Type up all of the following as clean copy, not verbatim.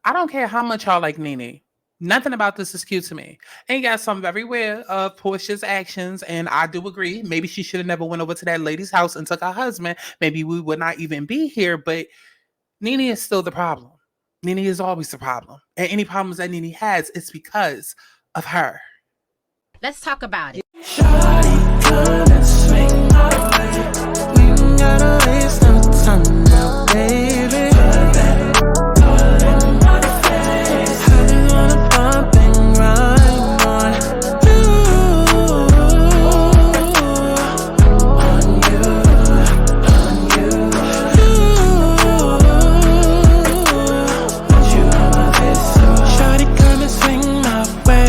I don't care how much y'all like Nene. Nothing about this is cute to me. And yes, I'm very aware of Portia's actions, and I do agree. Maybe she should have never went over to that lady's house and took her husband. Maybe we would not even be here. But Nene is still the problem. Nene is always the problem, and any problems that Nene has, it's because of her. Let's talk about it. Shawty, come and swing my way. We ain't gotta waste no time now, baby. Put that all in my face. I just wanna bump and ride on you. On you, on you. Want you on my face, so shawty, come and swing my way.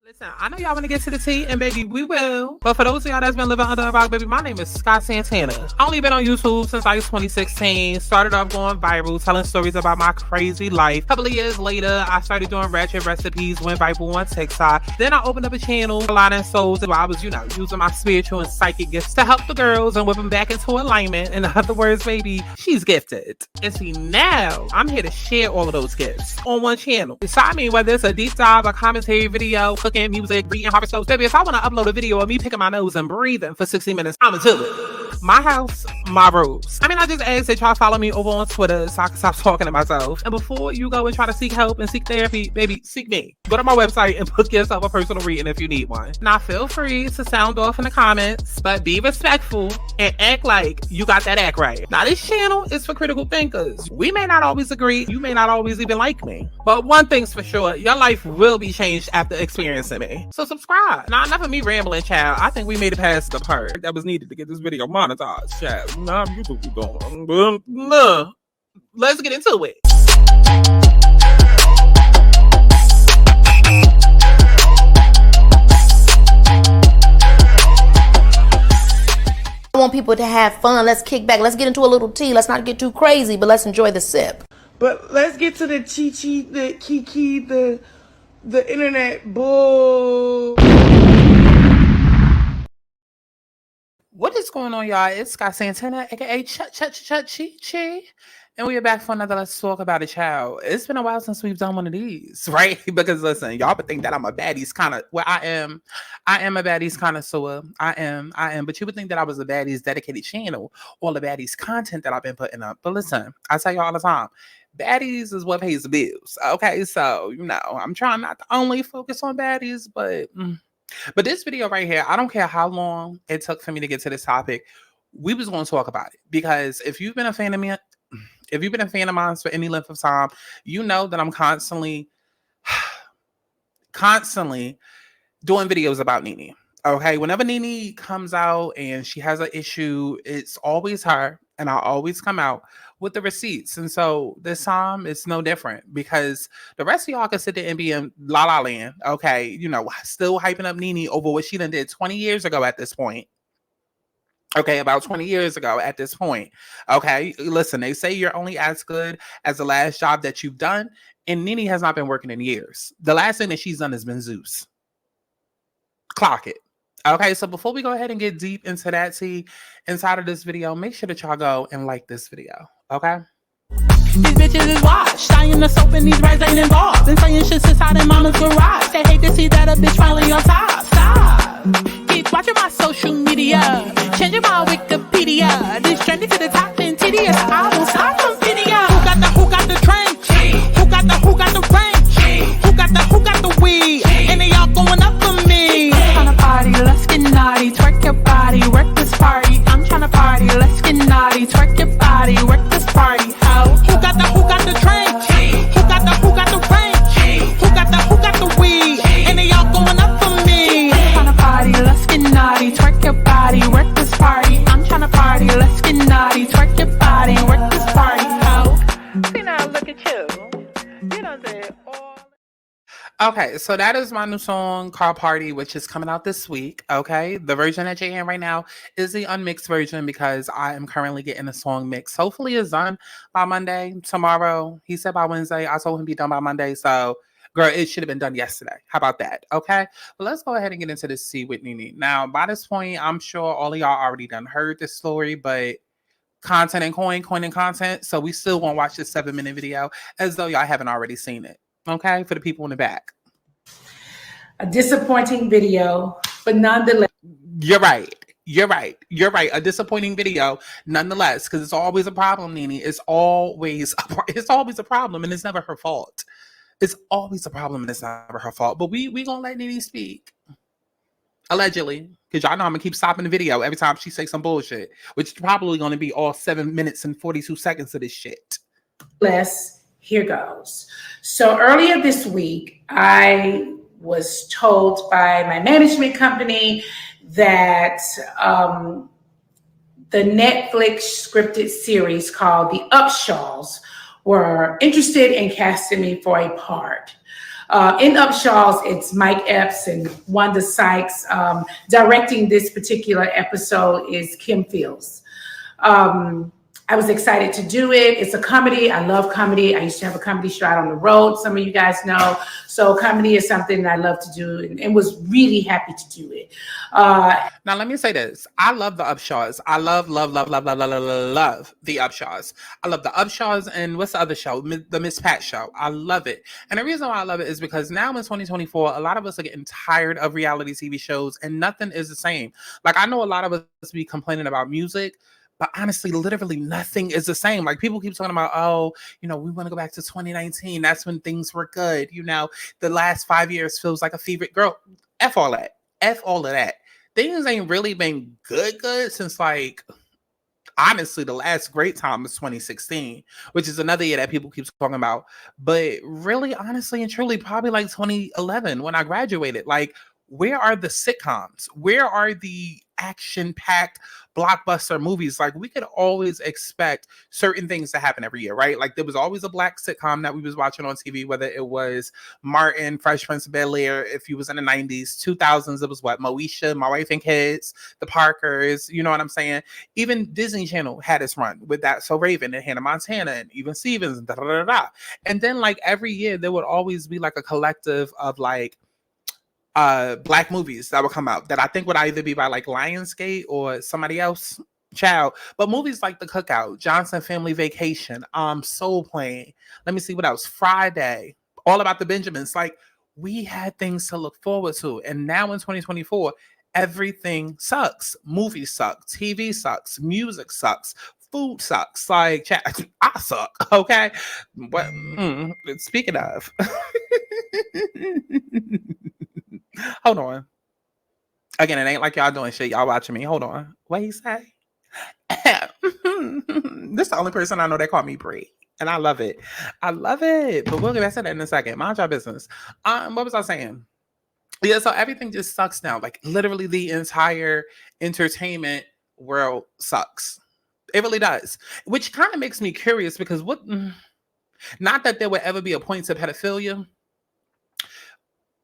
Listen, I know y'all want to get to the tea, and baby, we will. But for those of y'all that's been living under a rock, baby, my name is Santana. I only been on YouTube since like 2016. Started off going viral, telling stories about my crazy life. A couple of years later, I started doing ratchet recipes, went viral on TikTok. Then I opened up a channel, Aligning Souls, where I was, using my spiritual and psychic gifts to help the girls and whip them back into alignment. In other words, baby, she's gifted. And see, now I'm here to share all of those gifts on one channel. So I mean, whether it's a deep dive, a commentary video, cooking, music, reading horoscopes, baby, if I want to upload a video of me picking my nose and breathing for 60 minutes, I'ma do it. My house, my rules. I mean, I just ask that y'all follow me over on Twitter so I can stop talking to myself. And before you go and try to seek help and seek therapy, baby, seek me. Go to my website and book yourself a personal reading if you need one. Now, feel free to sound off in the comments, but be respectful and act like you got that act right. Now, this channel is for critical thinkers. We may not always agree. You may not always even like me. But one thing's for sure, your life will be changed after experiencing me. So subscribe. Now, enough of me rambling, child. I think we made it past the part that was needed to get this video monetized, child. Nah, you what we doing. Nah. Let's get into it. I want people to have fun. Let's kick back. Let's get into a little tea. Let's not get too crazy, but let's enjoy the sip. But let's get to the chi-chi, the kiki, the internet bull. What is going on, y'all? It's Santana, aka Chi, and we are back for another Let's Talk About It, child. It's been a while since we've done one of these, right? Because listen, y'all would think that I'm a baddies kind of. Well, I am a baddies connoisseur. I am. But you would think that I was a baddies dedicated channel, all the baddies content that I've been putting up. But listen, I tell you all the time, baddies is what pays the bills. Okay, so I'm trying not to only focus on baddies, but this video right here, I don't care how long it took for me to get to this topic. We was going to talk about it because if you've been a fan of me, if you've been a fan of mine for any length of time, you know that I'm constantly doing videos about Nene. Okay, whenever Nene comes out and she has an issue, it's always her, and I always come out with the receipts. And so this time it's no different because the rest of y'all can sit there and be in La La Land, okay, still hyping up Nene over what she done did 20 years ago at this point. Okay, about 20 years ago at this point. Okay, listen, they say you're only as good as the last job that you've done, and Nene has not been working in years. The last thing that she's done has been Zeus. Clock it. Okay, so before we go ahead and get deep into that tea inside of this video, make sure that y'all go and like this video, okay? These bitches is washed. I am the soap and these rights ain't involved. Been saying shit since out in mama's garage. They hate to see that a bitch finally on top. Stop. Keep watching my social media. Changing my Wikipedia. This trending to the top and tedious. I won't stop from video. Who got the trench? Who got the ranch? Who got the weed? And they all going up for me. I'm tryna party, let's get naughty. Twerk your body, work this party. I'm tryna party, let's get naughty. Twerk your body, work this party. Who got the trench? Who got the ranch? Who got the weed? And they all going up for me. I'm tryna party, let's get naughty. Twerk your body, work this party. I'm tryna party, let's get naughty. Twerk your body, work this party. See now, look at you. You don't say all. Okay, so that is my new song, Car Party, which is coming out this week, okay? The version that you're hearing right now is the unmixed version because I am currently getting the song mixed. Hopefully it's done by Monday, tomorrow. He said by Wednesday. I told him be done by Monday, so girl, it should have been done yesterday. How about that, okay? But let's go ahead and get into this tea with Nene. Now, by this point, I'm sure all of y'all already done heard this story, but content and coin and content. So we still won't watch this 7-minute video as though y'all haven't already seen it. Okay, for the people in the back. A disappointing video, but nonetheless. You're right. A disappointing video, nonetheless, because it's always a problem, Nene. It's always a problem, and it's never her fault. It's always a problem, and it's never her fault. But we gonna let Nene speak. Allegedly, because y'all know I'm gonna keep stopping the video every time she says some bullshit, which is probably gonna be all 7 minutes and 42 seconds of this shit. Here goes. So earlier this week, I was told by my management company that the Netflix scripted series called The Upshaws were interested in casting me for a part. In Upshaws, it's Mike Epps and Wanda Sykes. Directing this particular episode is Kim Fields. I was excited to do it. It's a comedy. I love comedy. I used to have a comedy show out on the road. Some of you guys know. So comedy is something that I love to do and was really happy to do it. Now, let me say this. I love the Upshaws. I love the Upshaws. I love the Upshaws and what's the other show? The Miss Pat show. I love it. And the reason why I love it is because now in 2024, a lot of us are getting tired of reality TV shows and nothing is the same. Like, I know a lot of us be complaining about music, but honestly, literally nothing is the same. Like, people keep talking about, oh, we want to go back to 2019. That's when things were good. The last 5 years feels like a fever. Girl, F all that. F all of that. Things ain't really been good since, like, honestly, the last great time was 2016, which is another year that people keep talking about. But really, honestly, and truly, probably like 2011 when I graduated. Like, where are the sitcoms? Where are the action-packed blockbuster movies? Like, we could always expect certain things to happen every year, right? Like, there was always a black sitcom that we was watching on TV, whether it was Martin, Fresh Prince of Bel-Air, if you was in the 90s, 2000s, it was what? Moesha, My Wife and Kids, The Parkers, you know what I'm saying? Even Disney Channel had its run with That So Raven and Hannah Montana and Even Stevens and da-da-da-da. And then, like, every year there would always be like a collective of like black movies that would come out that I think would either be by like Lionsgate or somebody else, child. But movies like The Cookout, Johnson Family Vacation, Soul Plane, let me see what else, Friday, All About the Benjamins. Like, we had things to look forward to. And now in 2024, everything sucks. Movies suck, TV sucks, music sucks, food sucks. Like, chat, I suck, okay? But speaking of hold on. Again, it ain't like y'all doing shit. Y'all watching me. Hold on. What he say? This is the only person I know that called me Brie. And I love it. I love it. But we'll get back to that in a second. Mind your business. What was I saying? Yeah, so everything just sucks now. Like, literally the entire entertainment world sucks. It really does. Which kind of makes me curious because not that there would ever be a point to pedophilia,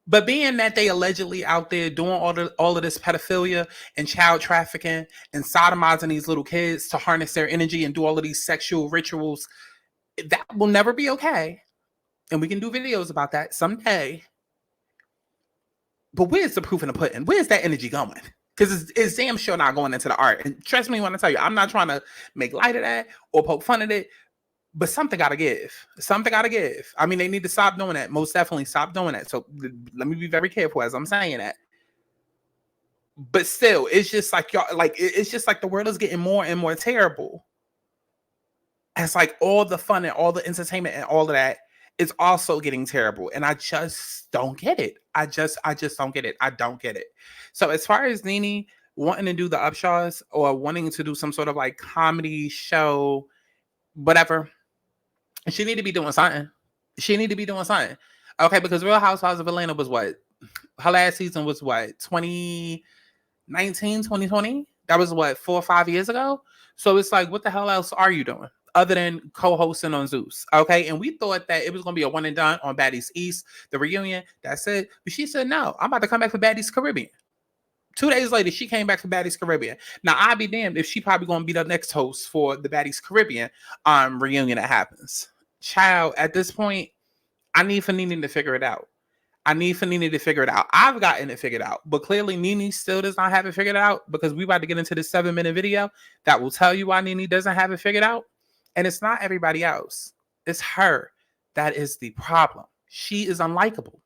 but being that they allegedly out there doing all of this pedophilia and child trafficking and sodomizing these little kids to harness their energy and do all of these sexual rituals, that will never be okay. And we can do videos about that someday. But where's the proof in the pudding? Where's that energy going? Because it's damn sure not going into the art. And trust me when I tell you, I'm not trying to make light of that or poke fun at it. But something got to give. Something got to give. I mean, they need to stop doing that. Most definitely stop doing that. So let me be very careful as I'm saying that. But still, it's just like y'all, like it's just like the world is getting more and more terrible. As like all the fun and all the entertainment and all of that is also getting terrible. And I just don't get it. I just don't get it. I don't get it. So as far as Nene wanting to do the Upshaws or wanting to do some sort of like comedy show, whatever, she need to be doing something. She need to be doing something. Okay, because Real Housewives of Atlanta was what? Her last season was what? 2019, 2020? That was what, 4 or 5 years ago? So it's like, what the hell else are you doing? Other than co-hosting on Zeus. Okay, and we thought that it was going to be a one and done on Baddies East, the reunion. That's it. But she said, no, I'm about to come back for Baddies Caribbean. 2 days later, she came back for Baddies Caribbean. Now, I'd be damned if she probably going to be the next host for the Baddies Caribbean reunion that happens. Child, at this point, I need for Nene to figure it out. I need for Nene to figure it out. I've gotten it figured out, but clearly Nene still does not have it figured out, because we about to get into this 7-minute video that will tell you why Nene doesn't have it figured out. And it's not everybody else. It's her. That is the problem. She is unlikable.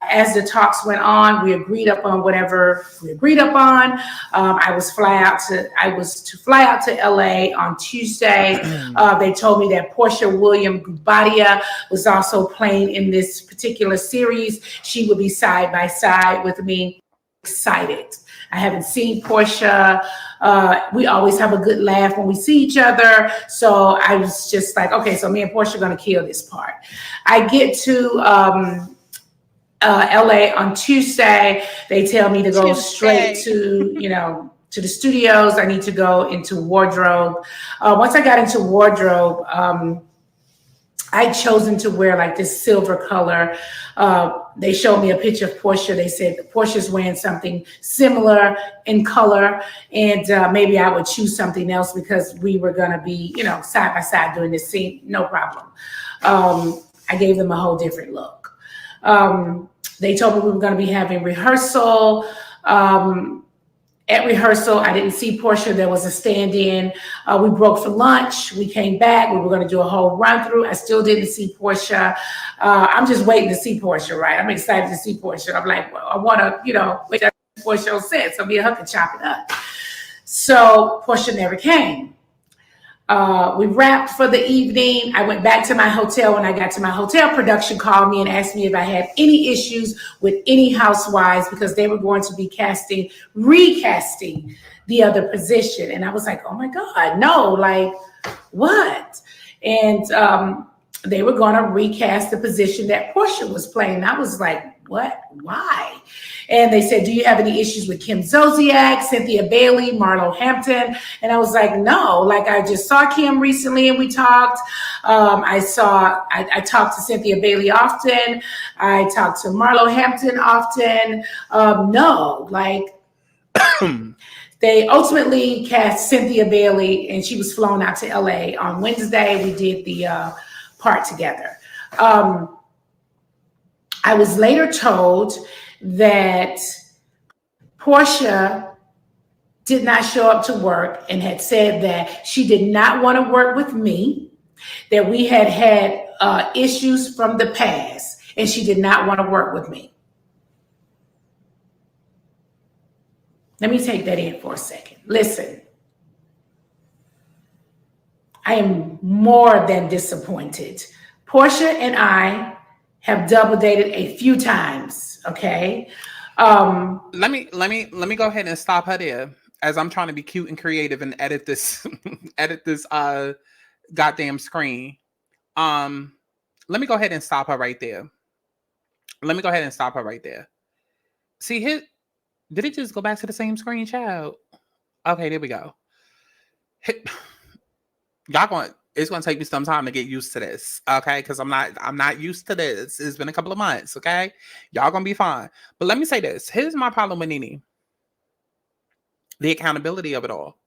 As the talks went on, we agreed upon whatever we agreed upon. I was to fly out to LA on Tuesday. They told me that Porsha William Gubadia was also playing in this particular series. She would be side by side with me. Excited. I haven't seen Porsha. We always have a good laugh when we see each other. So I was just like, okay, so me and Porsha are going to kill this part. I get to LA on Tuesday. They tell me to go straight to, to the studios. I need to go into wardrobe. Once I got into wardrobe, I'd chosen to wear like this silver color. They showed me a picture of Porsha. They said Porsha's wearing something similar in color, and maybe I would choose something else because we were going to be, side by side doing this scene. No problem. I gave them a whole different look. They told me we were going to be having rehearsal. At rehearsal, I didn't see Porsha. There was a stand-in. We broke for lunch. We came back. We were going to do a whole run-through. I still didn't see Porsha. I'm just waiting to see Porsha, right? I'm excited to see Porsha. I'm like, well, I want to, wait till Porsha said, so me and her can chop it up. So Porsha never came. We wrapped for the evening. I went back to my hotel. When I got to my hotel, production called me and asked me if I had any issues with any housewives, because they were going to be recasting the other position. And I was like, oh my God, no, like what? And they were going to recast the position that Porsha was playing. And I was like, what? Why? And they said, do you have any issues with Kim Zolciak, Cynthia Bailey, Marlo Hampton? And I was like, no, like I just saw Kim recently and we talked. I talked to Cynthia Bailey often. I talked to Marlo Hampton often. No, like they ultimately cast Cynthia Bailey, and she was flown out to LA on Wednesday. We did the part together. I was later told that Porsha did not show up to work and had said that she did not want to work with me, that we had issues from the past, and she did not want to work with me. Let me take that in for a second. Listen, I am more than disappointed. Porsha and I have double dated a few times. Okay. Let me go ahead and stop her there, as I'm trying to be cute and creative and edit this goddamn screen. Let me go ahead and stop her right there. See, did it just go back to the same screen, child? Okay, there we go. It's gonna take me some time to get used to this, okay? Because I'm not used to this. It's been a couple of months, okay? Y'all gonna be fine. But let me say this. Here's my problem with Nene. The accountability of it all.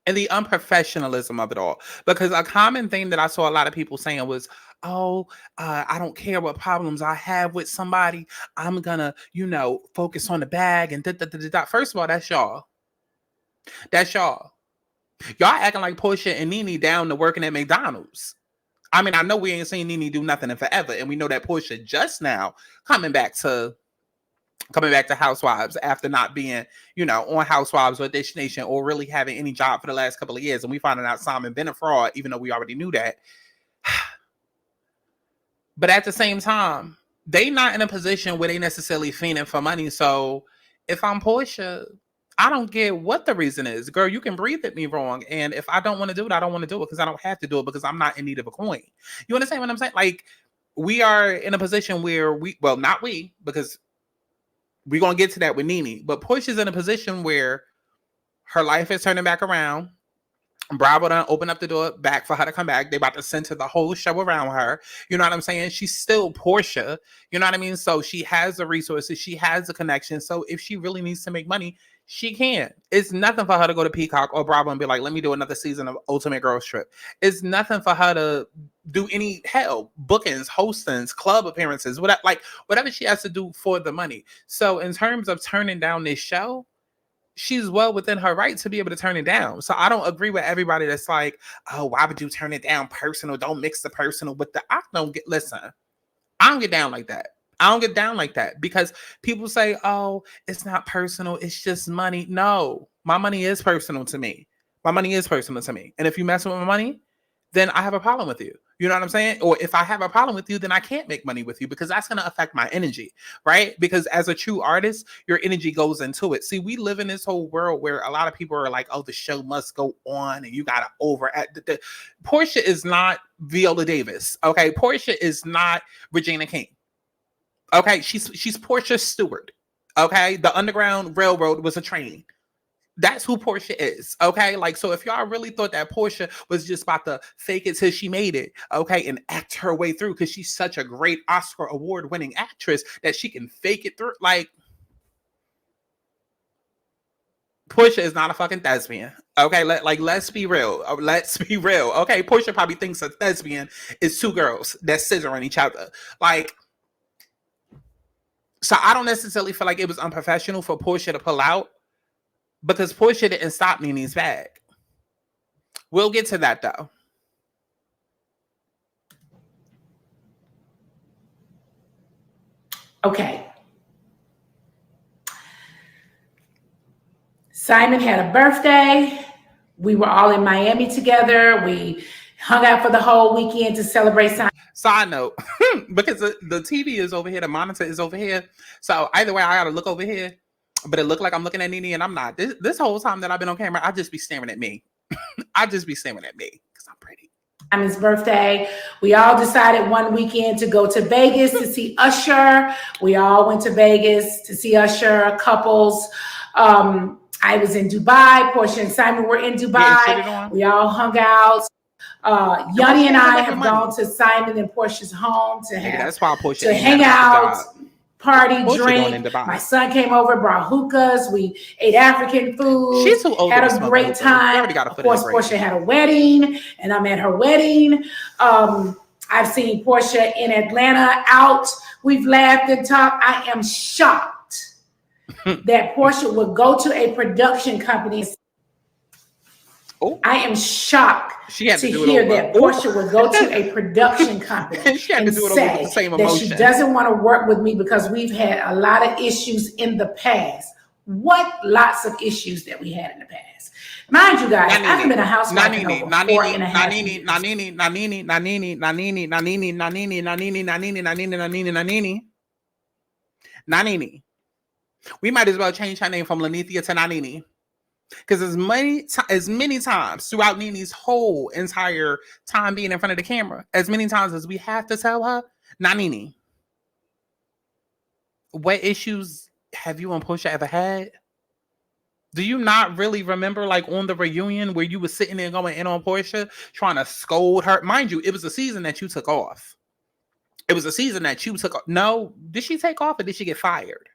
And the unprofessionalism of it all. Because a common thing that I saw a lot of people saying was, I don't care what problems I have with somebody. I'm gonna, focus on the bag and da. First of all, that's y'all. Y'all acting like Porsha and Nene down to working at McDonald's. I mean, I know we ain't seen Nene do nothing in forever, and we know that Porsha just now coming back to Housewives after not being, on Housewives or Dish Nation or really having any job for the last couple of years, and we finding out Simon been a fraud, even though we already knew that. But at the same time, they not in a position where they necessarily fiending for money. So if I'm Porsha, I don't care what the reason is. Girl, you can breathe at me wrong. And if I don't want to do it, I don't want to do it, because I don't have to do it, because I'm not in need of a coin. You understand what I'm saying? Like, we are in a position where not we, because we're going to get to that with Nene, but Porsha's in a position where her life is turning back around. Bravo done open up the door back for her to come back. They about to center the whole show around her. You know what I'm saying? She's still Porsha. You know what I mean? So she has the resources. She has the connection. So if she really needs to make money, She can't. It's nothing for her to go to Peacock or Bravo and be like, let me do another season of Ultimate Girls Trip. It's nothing for her to do any bookings, hostings, club appearances, whatever she has to do for the money. So in terms of turning down this show, she's well within her right to be able to turn it down. So I don't agree with everybody that's like, oh, why would you turn it down personal? Don't mix the personal with the, I don't get down like that. I don't get down like that because people say, oh, it's not personal. It's just money. No, my money is personal to me. My money is personal to me. And if you mess with my money, then I have a problem with you. You know what I'm saying? Or if I have a problem with you, then I can't make money with you because that's going to affect my energy, right? Because as a true artist, your energy goes into it. See, we live in this whole world where a lot of people are like, oh, the show must go on and you got to overact. Porsha is not Viola Davis, okay? Porsha is not Regina King. Okay, she's Porsha Stewart. Okay, the Underground Railroad was a train. That's who Porsha is. Okay, like, so if y'all really thought that Porsha was just about to fake it till she made it, okay, and act her way through because she's such a great Oscar award-winning actress that she can fake it through, like, Porsha is not a fucking thespian. Okay, let's be real. Let's be real. Okay, Porsha probably thinks a thespian is two girls that scissor on each other, like. So I don't necessarily feel like it was unprofessional for Porsha to pull out because Porsha didn't stop Nene's bag. We'll get to that though. Okay. Simon had a birthday. We were all in Miami together. We hung out for the whole weekend to celebrate Simon. Side note, because the TV is over here, the monitor is over here. So either way, I gotta look over here, but it looked like I'm looking at Nene and I'm not. This whole time that I've been on camera, I just be staring at me. I just be staring at me because I'm pretty. Simon's birthday. We all decided one weekend to go to Vegas to see Usher. We all went to Vegas to see Usher, couples. I was in Dubai. Porsha and Simon were in Dubai. We all hung out. Yanni and I have gone to Simon and Portia's home to hang out, party, drink. My son came over, brought hookahs. We ate African food. She's too old. Had a great time. Of course, Porsha had a wedding, and I'm at her wedding. I've seen Porsha in Atlanta out. We've laughed and talked. I am shocked that Porsha would go to a production company. I am shocked to hear that Porsha would go to a production company and say that she doesn't want to work with me because we've had a lot of issues in the past. What lots of issues that we had in the past. Mind you guys, I haven't been a housewife in over 4.5 years. We might as well change her name from Lanithia to Nanini. Because as many times throughout Nene's whole entire time being in front of the camera, as many times as we have to tell her, Nene, what issues have you and Porsha ever had? Do you not really remember, like, on the reunion where you were sitting there going in on Porsha, trying to scold her? Mind you, it was a season that you took off. It was a season that you took off. No, did she take off or did she get fired?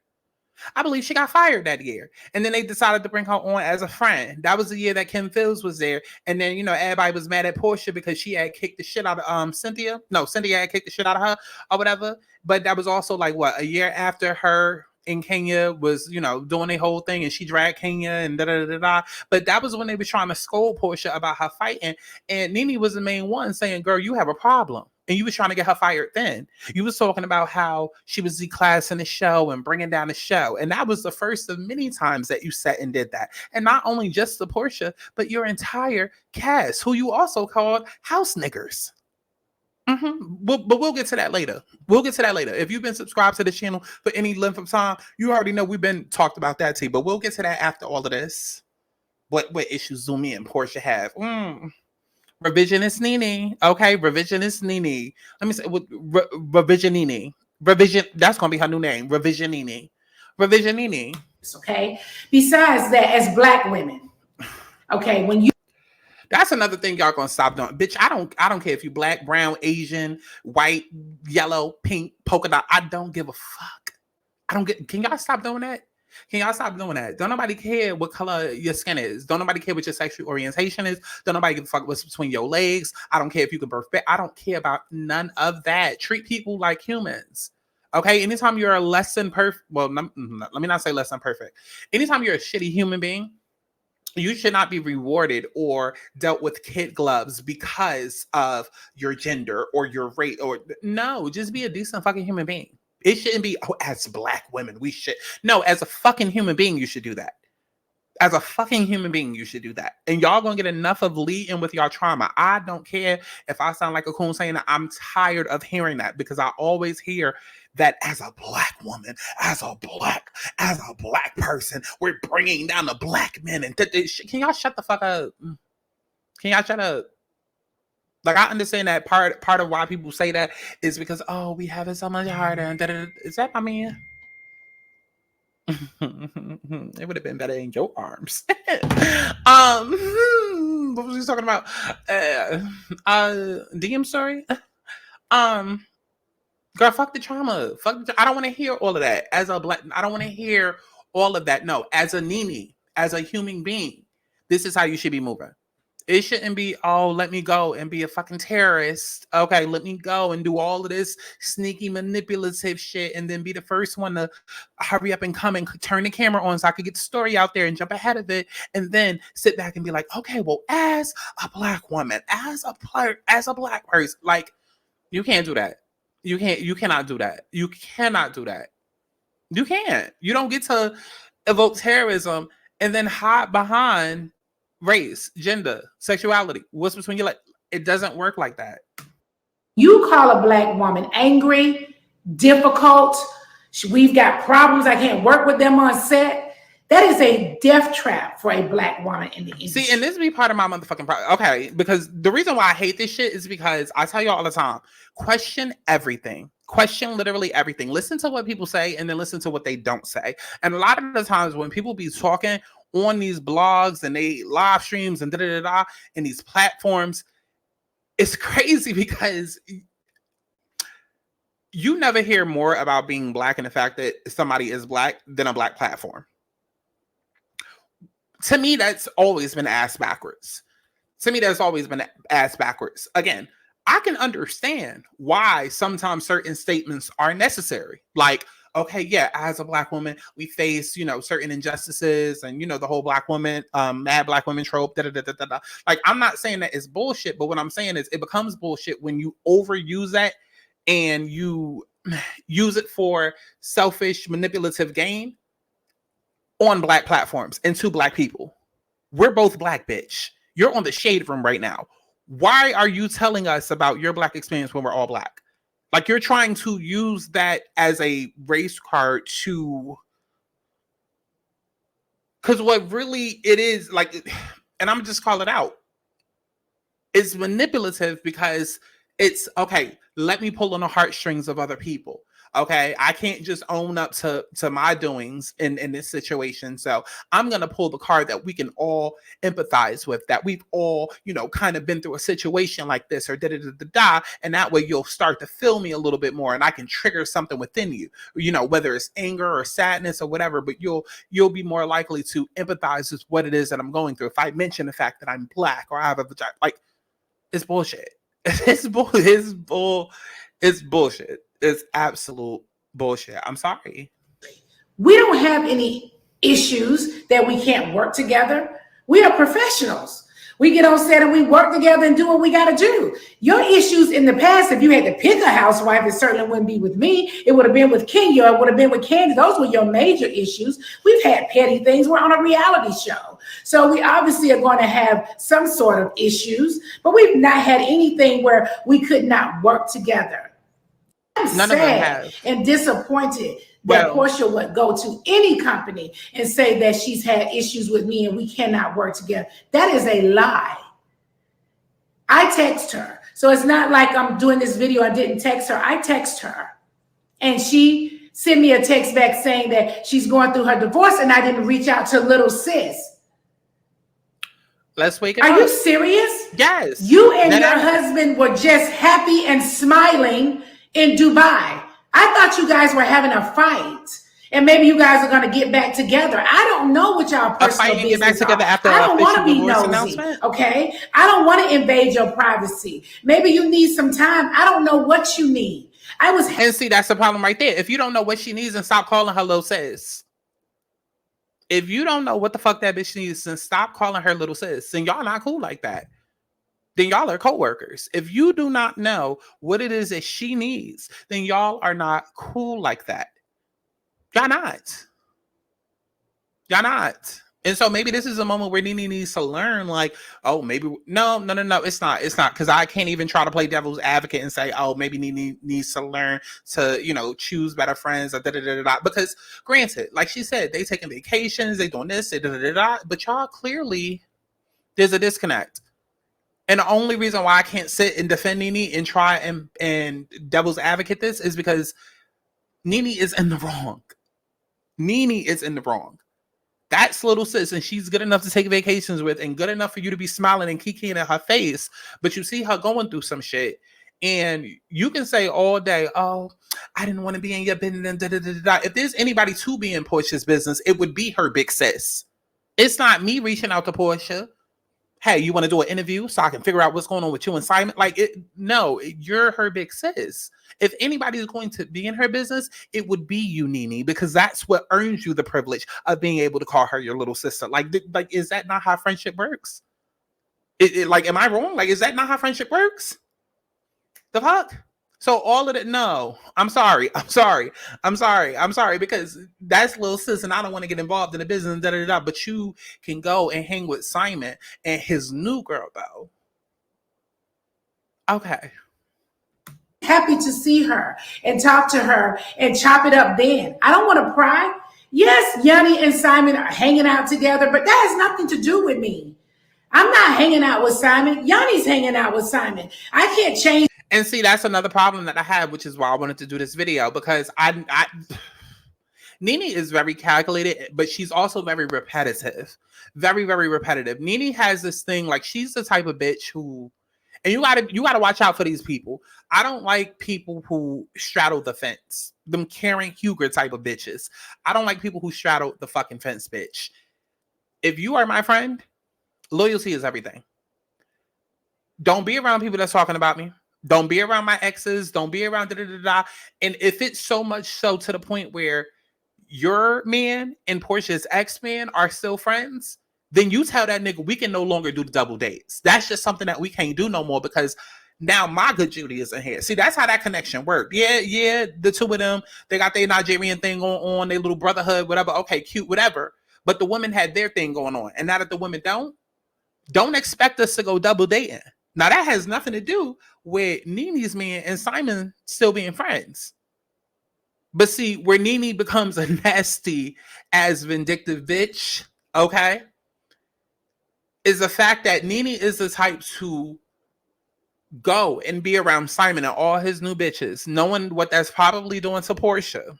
I believe she got fired that year. And then they decided to bring her on as a friend. That was the year that Kim Fields was there. And then, you know, everybody was mad at Porsha because she had kicked the shit out of Cynthia. No, Cynthia had kicked the shit out of her or whatever. But that was also like, what, a year after her in Kenya was, you know, doing a whole thing and she dragged Kenya and da-da-da-da. But that was when they were trying to scold Porsha about her fighting. And Nene was the main one saying, girl, you have a problem. And you was trying to get her fired then. You was talking about how she was declassing the show and bringing down the show. And that was the first of many times that you sat and did that. And not only just the Porsha, but your entire cast, who you also called house niggers. But we'll get to that later. We'll get to that later. If you've been subscribed to the channel for any length of time, you already know we've been talked about that too. But we'll get to that after all of this. What issues do me and Porsha have? Revisionist Nene. Okay, revisionist Nene. Let me say revision Nene. Revision, that's gonna be her new name. Revision Nene. Revision Nene. Okay. Besides that, as Black women, okay, when you that's another thing y'all gonna stop doing. Bitch, I don't care if you Black, brown, Asian, white, yellow, pink, polka dot. I don't give a fuck. Can y'all stop doing that? Can y'all stop doing that? Don't nobody care what color your skin is. Don't nobody care what your sexual orientation is. Don't nobody give a fuck what's between your legs. I don't care if you can birth. I don't care about none of that. Treat people like humans. Okay? Anytime you're a less than perfect, well, let me not say less than perfect. Anytime you're a shitty human being, you should not be rewarded or dealt with kid gloves because of your gender or your race. Or no, just be a decent fucking human being. It shouldn't be, oh, as Black women, we should. No, as a fucking human being, you should do that. As a fucking human being, you should do that. And y'all gonna get enough of leading with y'all trauma. I don't care if I sound like a coon saying that. I'm tired of hearing that because I always hear that as a Black woman, as a black person, we're bringing down the Black men. And can y'all shut the fuck up? Can y'all shut up? Like, I understand that part of why people say that is because, oh, we have it so much harder. And is that my man? It would have been better in your arms. What was he talking about? DM story? Girl, fuck the trauma. I don't want to hear all of that. As a Black, I don't want to hear all of that. No, as a Nene, as a human being, this is how you should be moving. It shouldn't be, oh, let me go and be a fucking terrorist. Okay, let me go and do all of this sneaky, manipulative shit and then be the first one to hurry up and come and turn the camera on so I could get the story out there and jump ahead of it and then sit back and be like, okay, well, as a Black woman, as a Black person, like, you can't do that. You cannot do that. You cannot do that. You can't. You don't get to evoke terrorism and then hide behind race, gender, sexuality. What's between your legs? It doesn't work like that. You call a Black woman angry, difficult. We've got problems. I can't work with them on set. That is a death trap for a Black woman in the industry. See, and this be part of my motherfucking problem. Okay, because the reason why I hate this shit is because I tell you all the time, question everything. Question literally everything. Listen to what people say and then listen to what they don't say. And a lot of the times when people be talking on these blogs and they live streams and and these platforms, it's crazy because you never hear more about being Black and the fact that somebody is Black than a Black platform. To me, that's always been ass backwards. Again, I can understand why sometimes certain statements are necessary. Like, okay, yeah, as a Black woman, we face, certain injustices and, the whole Black woman, mad Black women trope, Like, I'm not saying that it's bullshit, but what I'm saying is it becomes bullshit when you overuse that and you use it for selfish, manipulative gain on Black platforms and to Black people. We're both Black, bitch. You're on the Shade Room right now. Why are you telling us about your Black experience when we're all Black? Like, you're trying to use that as a race card to, because what really it is, like, and I'm just call it out, it's manipulative because it's, okay, let me pull on the heartstrings of other people. Okay, I can't just own up to my doings in this situation. So I'm going to pull the card that we can all empathize with, that we've all, kind of been through a situation like this or and that way you'll start to feel me a little bit more and I can trigger something within you, whether it's anger or sadness or whatever, but you'll be more likely to empathize with what it is that I'm going through. If I mention the fact that I'm Black or I have a vagina, like, it's bullshit. It's bullshit. It's absolute bullshit. I'm sorry. We don't have any issues that we can't work together. We are professionals. We get on set and we work together and do what we got to do. Your issues in the past, if you had to pick a housewife, it certainly wouldn't be with me. It would have been with Kenya. It would have been with Candy. Those were your major issues. We've had petty things. We're on a reality show. So we obviously are going to have some sort of issues, but we've not had anything where we could not work together. I'm sad and disappointed that Porsha would go to any company and say that she's had issues with me and we cannot work together. That is a lie. I text her. So it's not like I'm doing this video. I didn't text her. I text her. And she sent me a text back saying that she's going through her divorce and I didn't reach out to little sis. Let's wake it up. Are you serious? Yes. You and your husband were just happy and smiling in Dubai. I thought you guys were having a fight And maybe you guys are going to get back together. I don't know what y'all personal business get back together after I don't want to be divorce nosy, announcement? okay? I don't want to invade your privacy. Maybe you need some time. I don't know what you need. And see, that's the problem right there. If you don't know what she needs, then stop calling her little sis. If you don't know what the fuck that bitch needs, then stop calling her little sis. And y'all not cool like that. Then y'all are co-workers. If you do not know what it is that she needs, then y'all are not cool like that. Y'all not. Y'all not. And so maybe this is a moment where Nene needs to learn, like, oh, maybe no, it's not. It's not, because I can't even try to play devil's advocate and say, oh, maybe Nene needs to learn to, you know, choose better friends, or because granted, like she said, they taking vacations, they doing this, but y'all clearly there's a disconnect. And the only reason why I can't sit and defend Nene and try and devil's advocate this is because Nene is in the wrong. Nene is in the wrong. That's little sis, and she's good enough to take vacations with, and good enough for you to be smiling and kikiing in her face. But you see her going through some shit, and you can say all day, "Oh, I didn't want to be in your business." If there's anybody to be in Porsha's business, it would be her big sis. It's not me reaching out to Porsha. Hey, you want to do an interview so I can figure out what's going on with you and Simon? No, you're her big sis. If anybody is going to be in her business, it would be you, Nene, because that's what earns you the privilege of being able to call her your little sister. Like, is that not how friendship works? Am I wrong? Like, is that not how friendship works? The fuck? So all of it, no, I'm sorry, because that's little sis, and I don't want to get involved in the business, but you can go and hang with Simon and his new girl, though. Okay. Happy to see her and talk to her and chop it up then. I don't want to pry. Yes, Yanni and Simon are hanging out together, but that has nothing to do with me. I'm not hanging out with Simon. Yanni's hanging out with Simon. I can't change. And see, that's another problem that I have, which is why I wanted to do this video, because Nene is very calculated, but she's also very repetitive. Very, very repetitive. Nene has this thing, like, she's the type of bitch who, and you gotta watch out for these people. I don't like people who straddle the fence. Them Karen Huger type of bitches. I don't like people who straddle the fucking fence, bitch. If you are my friend, loyalty is everything. Don't be around people that's talking about me. Don't be around my exes. Don't be around And if it's so much so to the point where your man and Porsha's ex-man are still friends, then you tell that nigga we can no longer do the double dates. That's just something that we can't do no more, because now my good Judy is in here. See, that's how that connection worked. Yeah, the two of them, they got their Nigerian thing on, their little brotherhood, whatever. Okay, cute, whatever. But the women had their thing going on. And now that the women don't expect us to go double dating. Now, that has nothing to do with Nene's man and Simon still being friends. But see, where Nene becomes a nasty as vindictive bitch, okay, is the fact that Nene is the type to go and be around Simon and all his new bitches, knowing what that's probably doing to Porsha.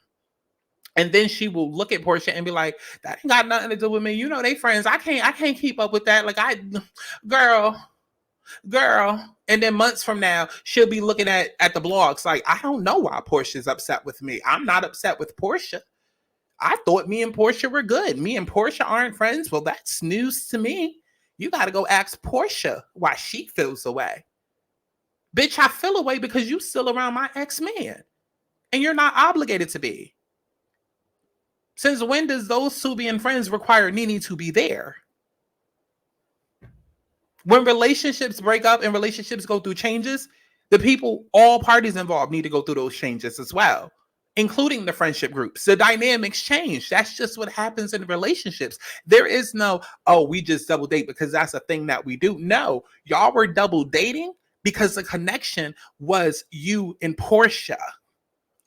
And then she will look at Porsha and be like, that ain't got nothing to do with me. You know, they friends. I can't keep up with that. Like, girl. And then months from now, she'll be looking at the blogs like, I don't know why Porsha's upset with me. I'm not upset with Porsha. I thought me and Porsha were good. Me and Porsha aren't friends. Well, that's news to me. You got to go ask Porsha why she feels away. Bitch, I feel away because you still around my ex-man. And you're not obligated to be. Since when does those two being friends require Nene to be there? When relationships break up and relationships go through changes, the people, all parties involved, need to go through those changes as well, including the friendship groups. The dynamics change. That's just what happens in relationships. There is no, oh, we just double date because that's a thing that we do. No, y'all were double dating because the connection was you and Porsha.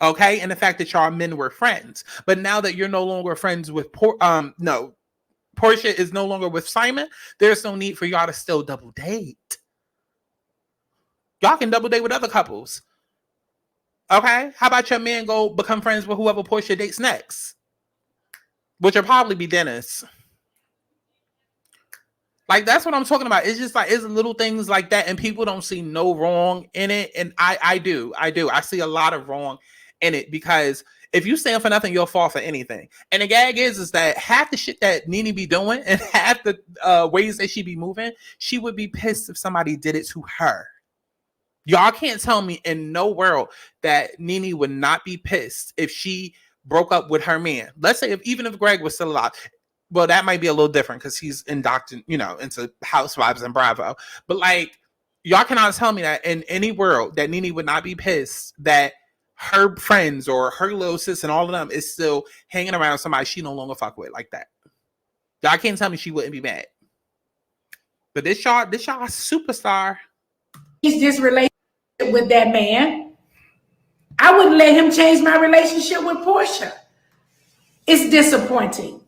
Okay, and the fact that y'all men were friends. But now that you're no longer friends with Porsha is no longer with Simon, there's no need for y'all to still double date. Y'all can double date with other couples. Okay, how about your man go become friends with whoever Porsha dates next? Which will probably be Dennis. Like, that's what I'm talking about. It's just like, it's little things like that, and people don't see no wrong in it. And I do. I see a lot of wrong in it, because If you stand for nothing, you'll fall for anything. And the gag is that half the shit that Nene be doing and half the ways that she be moving, she would be pissed if somebody did it to her. Y'all can't tell me in no world that Nene would not be pissed if she broke up with her man. Let's say even if Greg was still alive. Well, that might be a little different because he's indoctrinated, into Housewives and Bravo. But like, y'all cannot tell me that in any world that Nene would not be pissed that her friends or her little sis and all of them is still hanging around somebody she no longer fuck with like that. Y'all can't tell me she wouldn't be mad. But this y'all superstar. He's this relationship with that man. I wouldn't let him change my relationship with Porsha. It's disappointing.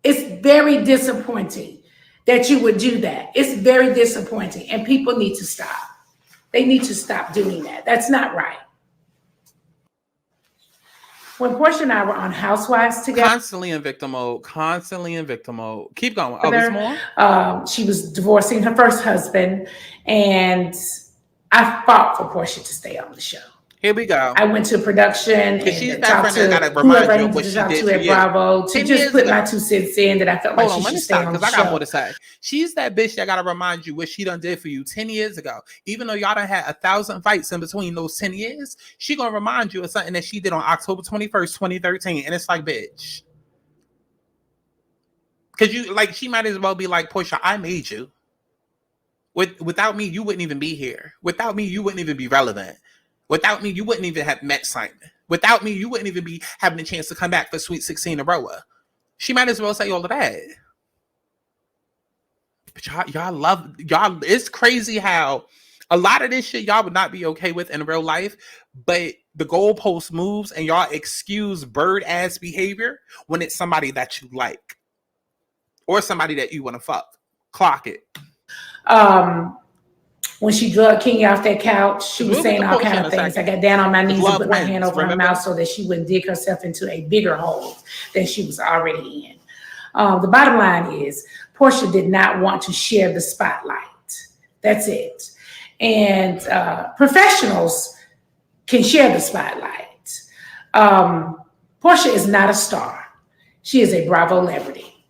It's very disappointing that you would do that. It's very disappointing. And people need to stop. They need to stop doing that. That's not right. When Porsha and I were on Housewives together. Constantly in victim mode. Keep going. Oh, there's more? She was divorcing her first husband. And I fought for Porsha to stay on the show. Here we go. I went to production and she's that talked friend that to gotta remind whoever I you of needed what to she talk did to for at you. Bravo to 10 just years put ago. my 2 cents in that I felt like she should stay on the because I got show. more to say. She's that bitch that gotta remind you what she done did for you 10 years ago. Even though y'all done had 1,000 fights in between those 10 years, she gonna remind you of something that she did on October 21st, 2013. And it's like, bitch. Cause she might as well be like, Porsha, I made you. Without me, you wouldn't even be here. Without me, you wouldn't even be relevant. Without me, you wouldn't even have met Simon. Without me, you wouldn't even be having a chance to come back for Sweet 16 RHOA. She might as well say all of that. But y'all, it's crazy how a lot of this shit y'all would not be okay with in real life, but the goalpost moves and y'all excuse bird-ass behavior when it's somebody that you like. Or somebody that you want to fuck. Clock it. When she drugged Kenya off that couch, she was saying all kind of things. I got down on my knees and put my hand over her mouth so that she wouldn't dig herself into a bigger hole than she was already in. The bottom line is Porsha did not want to share the spotlight. That's it. And professionals can share the spotlight. Porsha is not a star. She is a Bravo celebrity.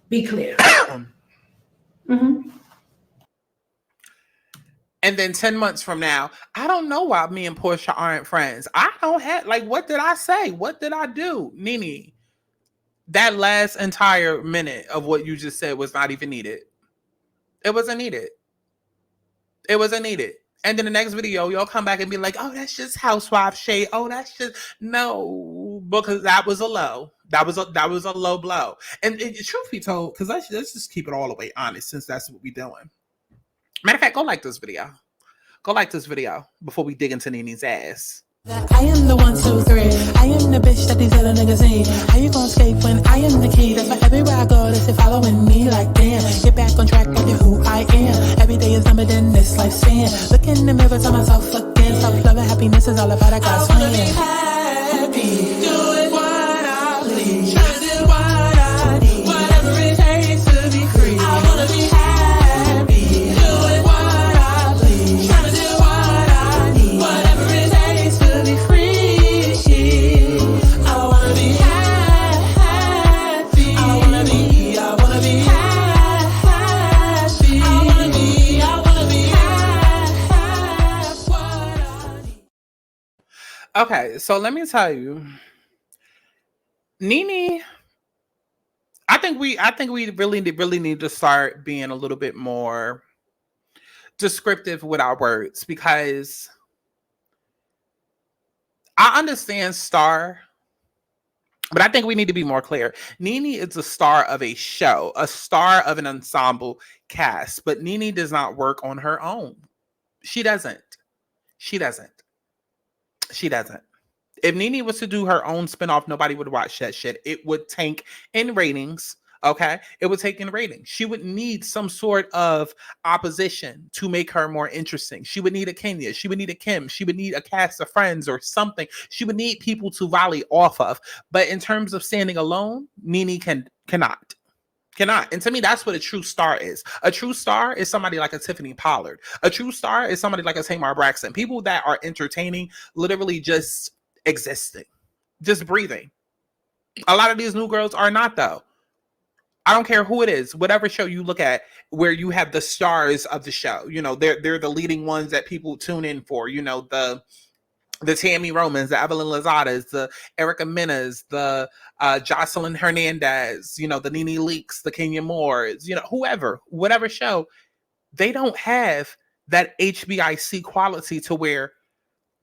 Be clear. Mm-hmm. And then 10 months from now, I don't know why me and Porsha aren't friends. I don't have, what did I say? What did I do? Nene, that last entire minute of what you just said was not even needed. It wasn't needed. It wasn't needed. And then the next video, y'all come back and be like, oh, that's just housewife shade. Oh, that's just, no, because that was a low. That was a low blow. And truth be told, because let's just keep it all the way honest, since that's what we're doing. Matter of fact, go like this video. Go like this video before we dig into Nene's ass. I am the 1, 2, 3. I am the bitch that these little niggas need. How you gonna escape when I am the key? That's why everywhere I go, they say following me like damn. Get back on track, look at who I am. Every day is numbered in this lifespan. Look in the mirror, tell myself again. Self-love and happiness is all about a God's plan. I wanna be happy, doing what I please. Trying to do what I need. Whatever it takes to be free. I wanna be happy, doing what I please. Trying to do what I need. Whatever it takes to be free. I wanna be happy. I wanna be happy. I wanna be Okay, so let me tell you, Nene, I think we really need to start being a little bit more descriptive with our words, because I understand star, but I think we need to be more clear. Nene is a star of a show, a star of an ensemble cast, but Nene does not work on her own. She doesn't. If Nene was to do her own spinoff, nobody would watch that shit. It would tank in ratings. Okay, it would take in ratings. She would need some sort of opposition to make her more interesting. She would need a Kenya. She would need a Kim. She would need a cast of friends or something. She would need people to volley off of. But in terms of standing alone, Nene cannot. And to me, that's what a true star is. A true star is somebody like a Tiffany Pollard. A true star is somebody like a Tamar Braxton. People that are entertaining, literally just existing. just breathing. A lot of these new girls are not, though. I don't care who it is, whatever show you look at where you have the stars of the show, you know, they're the leading ones that people tune in for, you know, the Tammy Romans, the Evelyn Lozadas, the Erica Menas, the Jocelyn Hernandez, you know, the Nene Leakes, the Kenya Moores, you know, whoever, whatever show, they don't have that HBIC quality to where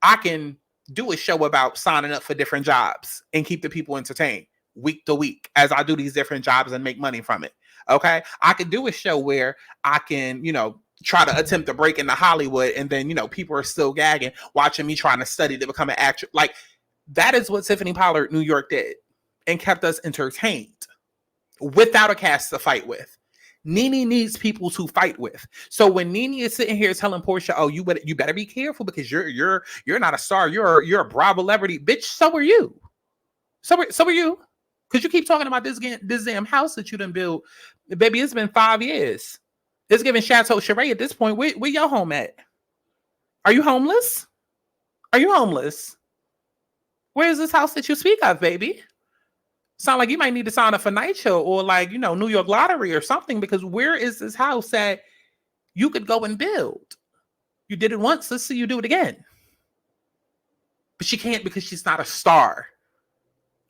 I can do a show about signing up for different jobs and keep the people entertained week to week as I do these different jobs and make money from it. Okay. I could do a show where I can, you know, try to attempt to break into Hollywood and then, you know, people are still gagging, watching me trying to study to become an actor. Like, that is what Tiffany Pollard New York did and kept us entertained without a cast to fight with. Nene needs people to fight with. So when Nene is sitting here telling Porsha, "Oh, you better be careful because you're not a star. You're a Bravo celebrity, bitch." So are you. So are you. Because you keep talking about this damn house that you done built. Baby, it's been 5 years. It's giving Chateau Cheray at this point. Where your home at? Are you homeless? Are you homeless? Where is this house that you speak of, baby? Sound like you might need to sign up for Night Show or like, you know, New York Lottery or something, because where is this house that you could go and build? You did it once. Let's see you do it again. But she can't because she's not a star.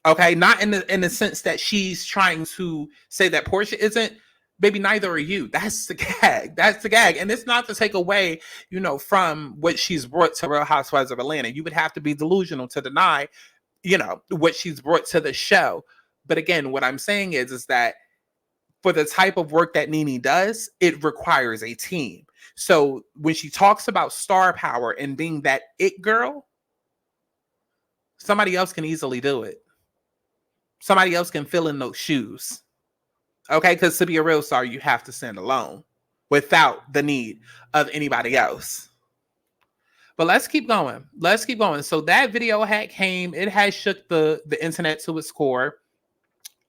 Okay, not in the sense that she's trying to say that Porsha isn't. Baby, neither are you. That's the gag. That's the gag. And it's not to take away, you know, from what she's brought to Real Housewives of Atlanta. You would have to be delusional to deny, you know, what she's brought to the show. But again, what I'm saying is that for the type of work that Nene does, it requires a team. So when she talks about star power and being that it girl, somebody else can easily do it. Somebody else can fill in those shoes. Okay, because to be a real star, you have to stand alone without the need of anybody else. But let's keep going. Let's keep going. So that video had came. It has shook the internet to its core.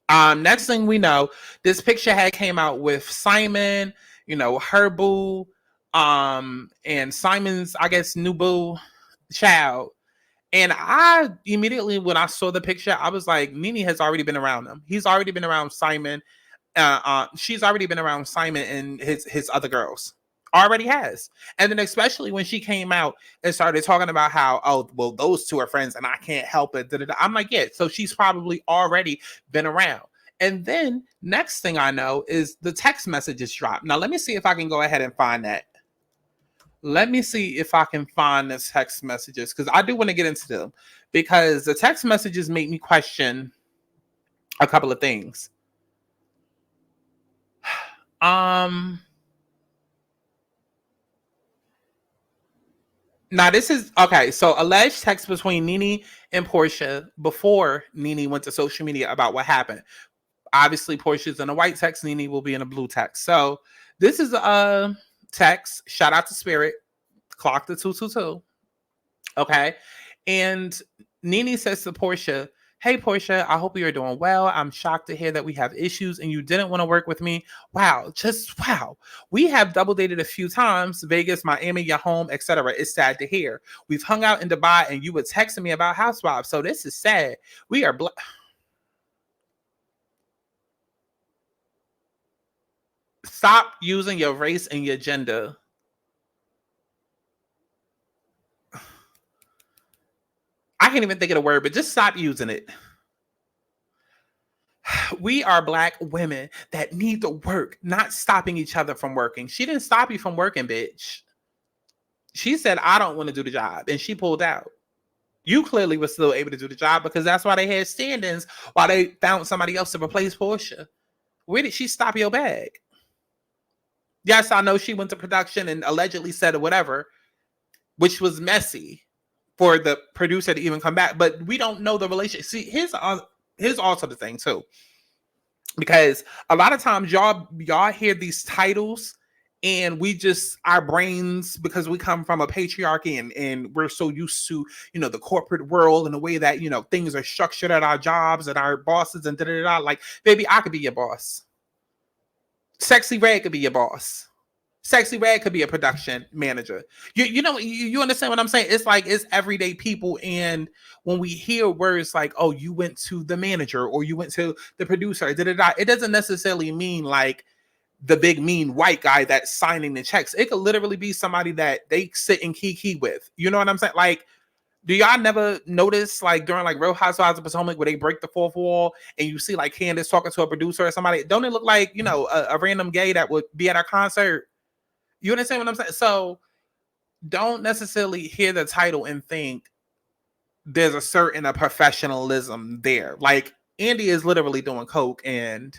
Next thing we know, this picture had came out with Simon, you know, her boo, and Simon's, I guess, new boo child. And I immediately, when I saw the picture, I was like, Nene has already been around them. He's already been around Simon. She's already been around Simon and his other girls. Already has. And then especially when she came out and started talking about how, oh, well, those two are friends and I can't help it. I'm like, yeah, so she's probably already been around. And then next thing I know is the text messages dropped. Now, let me see if I can go ahead and find that. Let me see if I can find the text messages, because I do want to get into them, because the text messages make me question a couple of things. Now this is okay. So alleged text between Nene and Porsha before Nene went to social media about what happened. Obviously, Portia's in a white text. Nene will be in a blue text. So this is a text. Shout out to Spirit. Clock the 222. Okay. And Nene says to Porsha, "Hey, Porsha, I hope you're doing well. I'm shocked to hear that we have issues and you didn't want to work with me. Wow, just wow. We have double dated a few times, Vegas, Miami, your home, etc. It's sad to hear. We've hung out in Dubai and you were texting me about Housewives. So this is sad. We are Stop using your race and your gender. I can't even think of the word, but just stop using it. We are Black women that need to work, not stopping each other from working. She didn't stop you from working, bitch. She said, I don't want to do the job, and she pulled out. You clearly were still able to do the job because that's why they had stand-ins while they found somebody else to replace Porsha. Where did she stop your bag? Yes, I know she went to production and allegedly said or whatever, which was messy for the producer to even come back. But we don't know the relationship. See, here's also the thing too, because a lot of times y'all hear these titles and we just, our brains, because we come from a patriarchy and we're so used to, you know, the corporate world and the way that, you know, things are structured at our jobs and our bosses and like, baby, I could be your boss. Sexy Red could be your boss. Sexy Red could be a production manager. You understand what I'm saying? It's like it's everyday people, and when we hear words like, "Oh, you went to the manager," or "You went to the producer," it doesn't necessarily mean like the big mean white guy that's signing the checks. It could literally be somebody that they sit and kiki with. You know what I'm saying? Like, do y'all never notice like during like Real Housewives of Potomac where they break the fourth wall and you see like Candace talking to a producer or somebody? Don't it look like, a random gay that would be at a concert? You understand what I'm saying? So don't necessarily hear the title and think there's a certain professionalism there. Like Andy is literally doing coke and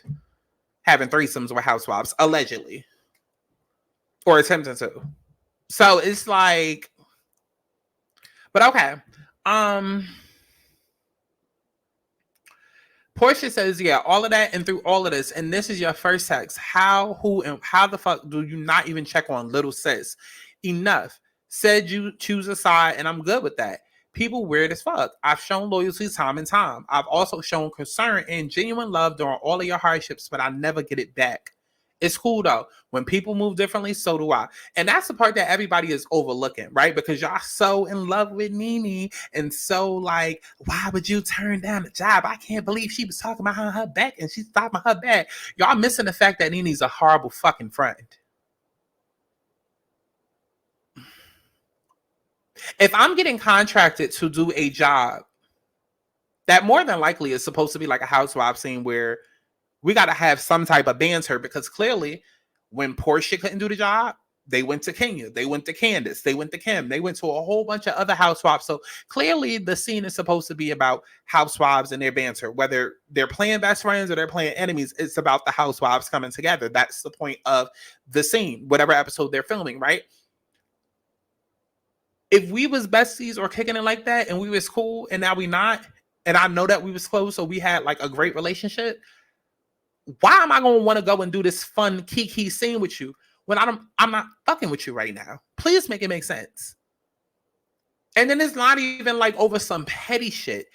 having threesomes with housewives, allegedly. Or attempting to. So it's like, but okay. Porsha says, yeah, all of that and through all of this, and this is your first text. How, who, and how the fuck do you not even check on little sis? Enough. Said you choose a side, and I'm good with that. People weird as fuck. I've shown loyalty time and time. I've also shown concern and genuine love during all of your hardships, but I never get it back. It's cool though. When people move differently, so do I. And that's the part that everybody is overlooking, right? Because y'all so in love with Nene and so like, why would you turn down the job? I can't believe she was talking behind her back and she's talking behind her back. Y'all missing the fact that Nene's a horrible fucking friend. If I'm getting contracted to do a job that more than likely is supposed to be like a housewife scene where we got to have some type of banter, because clearly when Porsha couldn't do the job, they went to Kenya, they went to Candace, they went to Kim, they went to a whole bunch of other housewives. So clearly the scene is supposed to be about housewives and their banter. Whether they're playing best friends or they're playing enemies, it's about the housewives coming together. That's the point of the scene, whatever episode they're filming, right? If we was besties or kicking it like that and we was cool and now we not, and I know that we was close, so we had like a great relationship, why am I going to want to go and do this fun kiki scene with you when I'm not fucking with you right now? Please make it make sense. And then it's not even like over some petty shit.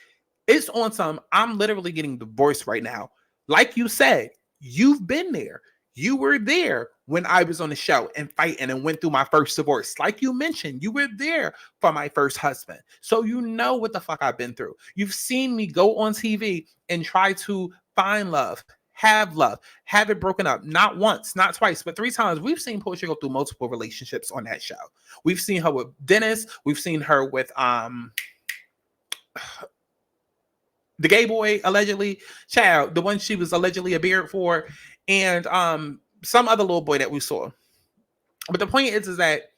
It's on some, I'm literally getting divorced right now. Like you said, you've been there. You were there when I was on the show and fighting and went through my first divorce. Like you mentioned, you were there for my first husband. So you know what the fuck I've been through. You've seen me go on TV and try to find love, have it broken up, not once, not twice, but 3 times. We've seen Porsha go through multiple relationships on that show. We've seen her with Dennis. We've seen her with the gay boy, allegedly, child, the one she was allegedly a beard for, and some other little boy that we saw. But the point is that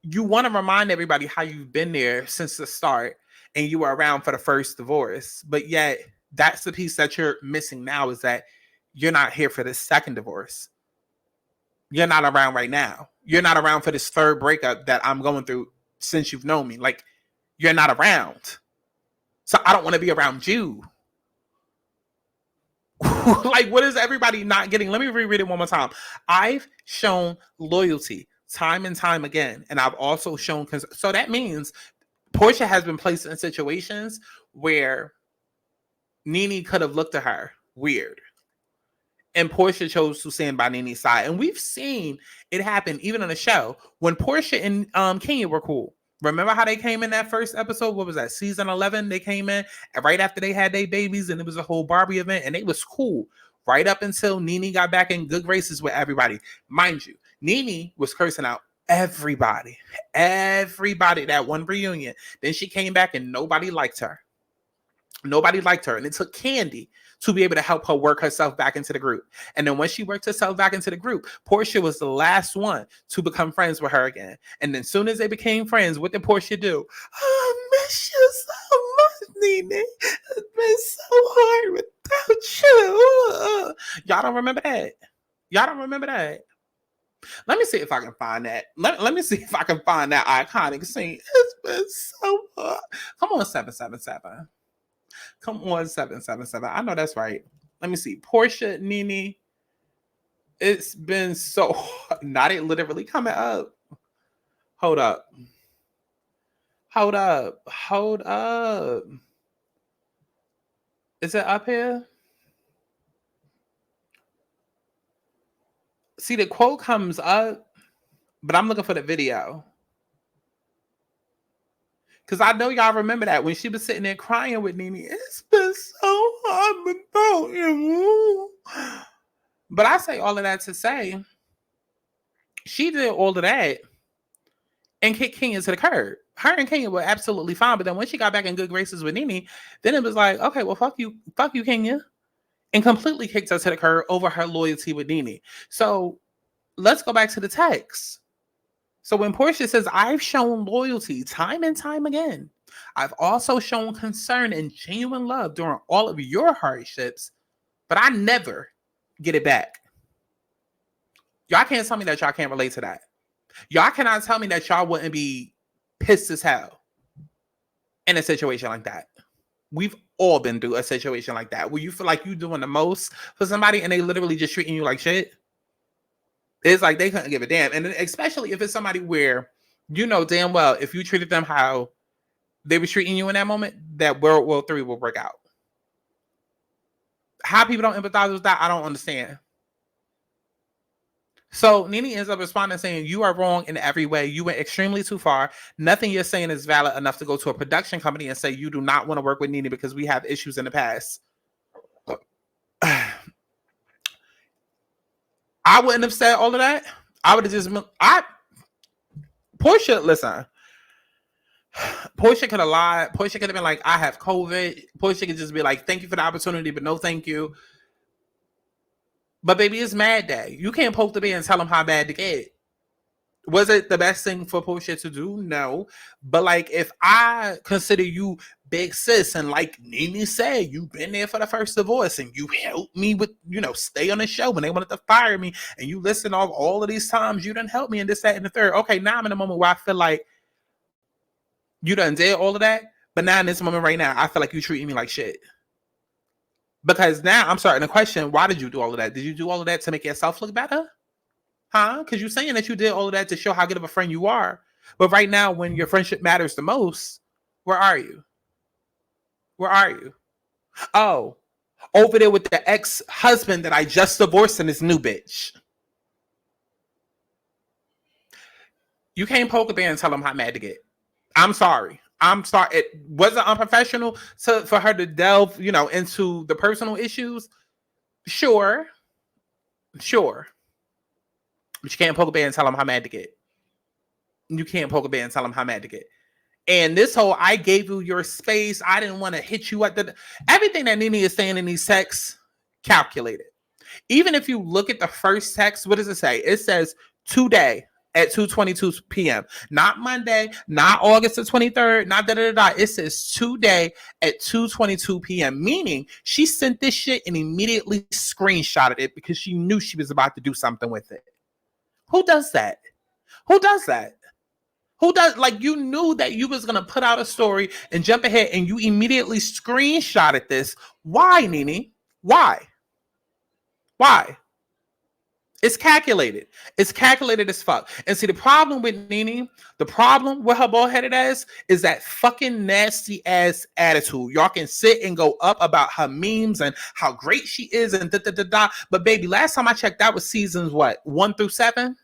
you want to remind everybody how you've been there since the start and you were around for the first divorce, but yet that's the piece that you're missing now, is that you're not here for this second divorce. You're not around right now. You're not around for this third breakup that I'm going through since you've known me. Like, you're not around. So I don't want to be around you. Like, what is everybody not getting? Let me reread it one more time. I've shown loyalty time and time again. And I've also shown, so that means Porsha has been placed in situations where Nene could have looked at her weird, and Porsha chose to stand by Nene's side. And we've seen it happen even on the show when Porsha and Kenya were cool. Remember how they came in that first episode? What was that? Season 11, they came in right after they had their babies, and it was a whole Barbie event, and they was cool right up until Nene got back in good graces with everybody. Mind you, Nene was cursing out everybody that one reunion. Then she came back and nobody liked her. Nobody liked her. And it took Candy to be able to help her work herself back into the group. And then when she worked herself back into the group, Porsha was the last one to become friends with her again. And then as soon as they became friends, what did Porsha do? I miss you so much, Nene. It's been so hard without you. Y'all don't remember that? Y'all don't remember that? Let me see if I can find that. Let me see if I can find that iconic scene. It's been so hard. Come on, 777. Come on, 777. I know that's right. Let me see. Porsha, Nene. It's been so hard. Not it literally coming up. Hold up. Hold up. Hold up. Is it up here? See, the quote comes up, but I'm looking for the video. Because I know y'all remember that when she was sitting there crying with Nene. It's been so hard without you. But I say all of that to say, she did all of that and kicked Kenya to the curb. Her and Kenya were absolutely fine. But then when she got back in good graces with Nene, then it was like, okay, well, fuck you, Kenya. And completely kicked her to the curb over her loyalty with Nene. So let's go back to the text. So when Porsha says, I've shown loyalty time and time again, I've also shown concern and genuine love during all of your hardships, but I never get it back. Y'all can't tell me that y'all can't relate to that. Y'all cannot tell me that y'all wouldn't be pissed as hell in a situation like that. We've all been through a situation like that where you feel like you're doing the most for somebody and they literally just treating you like shit. It's like they couldn't give a damn. And especially if it's somebody where you know damn well if you treated them how they were treating you in that moment, that World War III will break out. How people don't empathize with that, I don't understand. So Nene ends up responding saying, you are wrong in every way. You went extremely too far. Nothing you're saying is valid enough to go to a production company and say you do not want to work with Nene because we have issues in the past. I wouldn't have said all of that. I would have just... Porsha, listen. Porsha could have lied. Porsha could have been like, I have COVID. Porsha could just be like, thank you for the opportunity, but no thank you. But baby, it's Mad Day. You can't poke the bear and tell them how bad to get. Was it the best thing for Porsha to do? No. But like, if I consider you big sis, and like Nene said, you've been there for the first divorce, and you helped me with, stay on the show when they wanted to fire me, and you listen off all of these times you done help me and this, that, and the third. Okay, now I'm in a moment where I feel like you done did all of that, but now in this moment right now, I feel like you treating me like shit. Because now I'm starting to question, why did you do all of that? Did you do all of that to make yourself look better? Huh? Because you're saying that you did all of that to show how good of a friend you are. But right now, when your friendship matters the most, where are you? Where are you? Oh, over there with the ex-husband that I just divorced and this new bitch. You can't poke a bear and tell them how mad to get. I'm sorry. It wasn't unprofessional for her to delve, into the personal issues. Sure. But you can't poke a bear and tell them how mad to get. You can't poke a bear and tell them how mad to get. And this whole, I gave you your space, I didn't want to hit you at everything that Nene is saying in these texts, calculated. Even if you look at the first text, what does it say? It says today at 2:22 p.m. Not Monday, not August the 23rd, not da-da-da-da. It says today at 2:22 p.m. Meaning she sent this shit and immediately screenshotted it because she knew she was about to do something with it. Who does that? Like, you knew that you was going to put out a story and jump ahead and you immediately screenshotted this. Why, Nene? Why? It's calculated. It's calculated as fuck. And see, the problem with Nene, the problem with her bald-headed ass is that fucking nasty ass attitude. Y'all can sit and go up about her memes and how great she is and da-da-da-da. But baby, last time I checked, that was seasons, 1 through 7?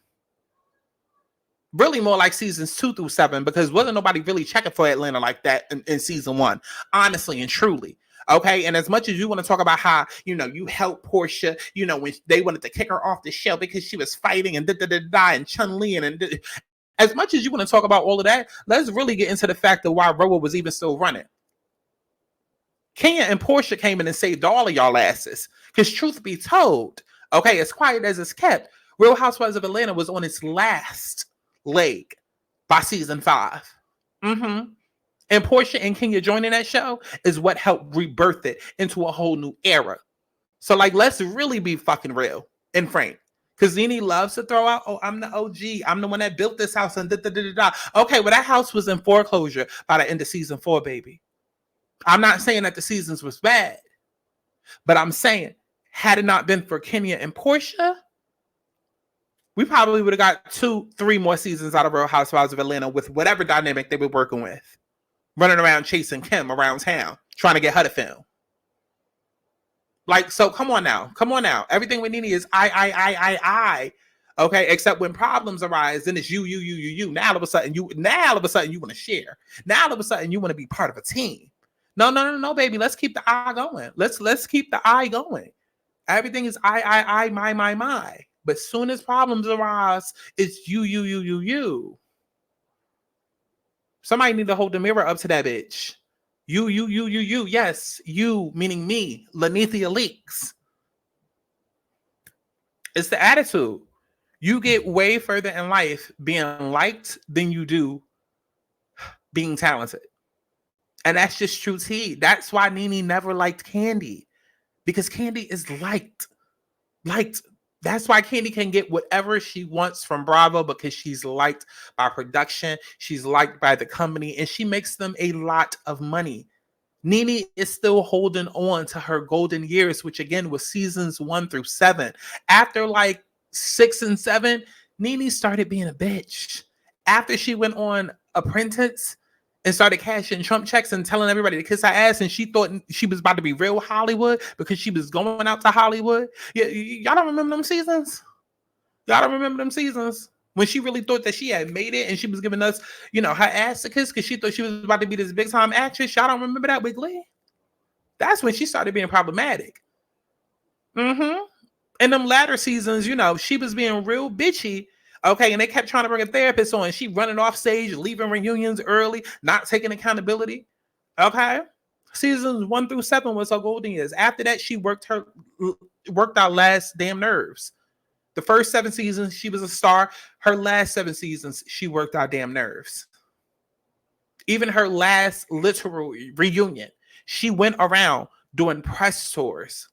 Really more like seasons 2 through 7, because wasn't nobody really checking for Atlanta like that in season 1, honestly and truly. Okay, and as much as you want to talk about how, you helped Porsha, when they wanted to kick her off the show because she was fighting and and Chun-Li and as much as you want to talk about all of that, let's really get into the fact of why RHOA was even still running. Kenya and Porsha came in and saved all of y'all asses. Because truth be told, okay, as quiet as it's kept, Real Housewives of Atlanta was on its last leg by season 5. And Porsha and Kenya joining that show is what helped rebirth it into a whole new era. So, like, let's really be fucking real and frank. Because Nene loves to throw out, oh, I'm the OG. I'm the one that built this house and da-da-da-da-da. Okay, well, that house was in foreclosure by the end of season 4, baby. I'm not saying that the seasons was bad. But I'm saying, had it not been for Kenya and Porsha, we probably would have got 2-3 more seasons out of Real Housewives of Atlanta with whatever dynamic they were working with. Running around chasing Kim around town, trying to get her to film. Like, so come on now. Everything with Nene is I. Okay, except when problems arise, then it's you. Now all of a sudden you want to share. Now all of a sudden you want to be part of a team. No, baby. Let's keep the eye going. Let's keep the eye going. Everything is I, my. But soon as problems arise, it's you. Somebody need to hold the mirror up to that bitch. You. Yes, you meaning me, Lanithia Leakes. It's the attitude. You get way further in life being liked than you do being talented. And that's just true tea. That's why Nene never liked Candy. Because Candy is liked. That's why Candy can get whatever she wants from Bravo, because she's liked by production. She's liked by the company. And she makes them a lot of money. Nene is still holding on to her golden years, which again was seasons 1 through 7. After like 6 and 7, Nene started being a bitch. After she went on Apprentice and started cashing Trump checks and telling everybody to kiss her ass, and she thought she was about to be real Hollywood because she was going out to Hollywood. Yeah, y'all don't remember them seasons? Y'all don't remember them seasons? When she really thought that she had made it and she was giving us, her ass to kiss because she thought she was about to be this big time actress. Y'all don't remember that, Wiggly? That's when she started being problematic. In them latter seasons, she was being real bitchy. Okay, and they kept trying to bring a therapist on. She running off stage, leaving reunions early, not taking accountability. Okay, seasons 1 through 7 was her golden years. After that, she worked out last damn nerves. The first 7 seasons, she was a star. Her last 7 seasons, she worked out damn nerves. Even her last literal reunion, she went around doing press tours,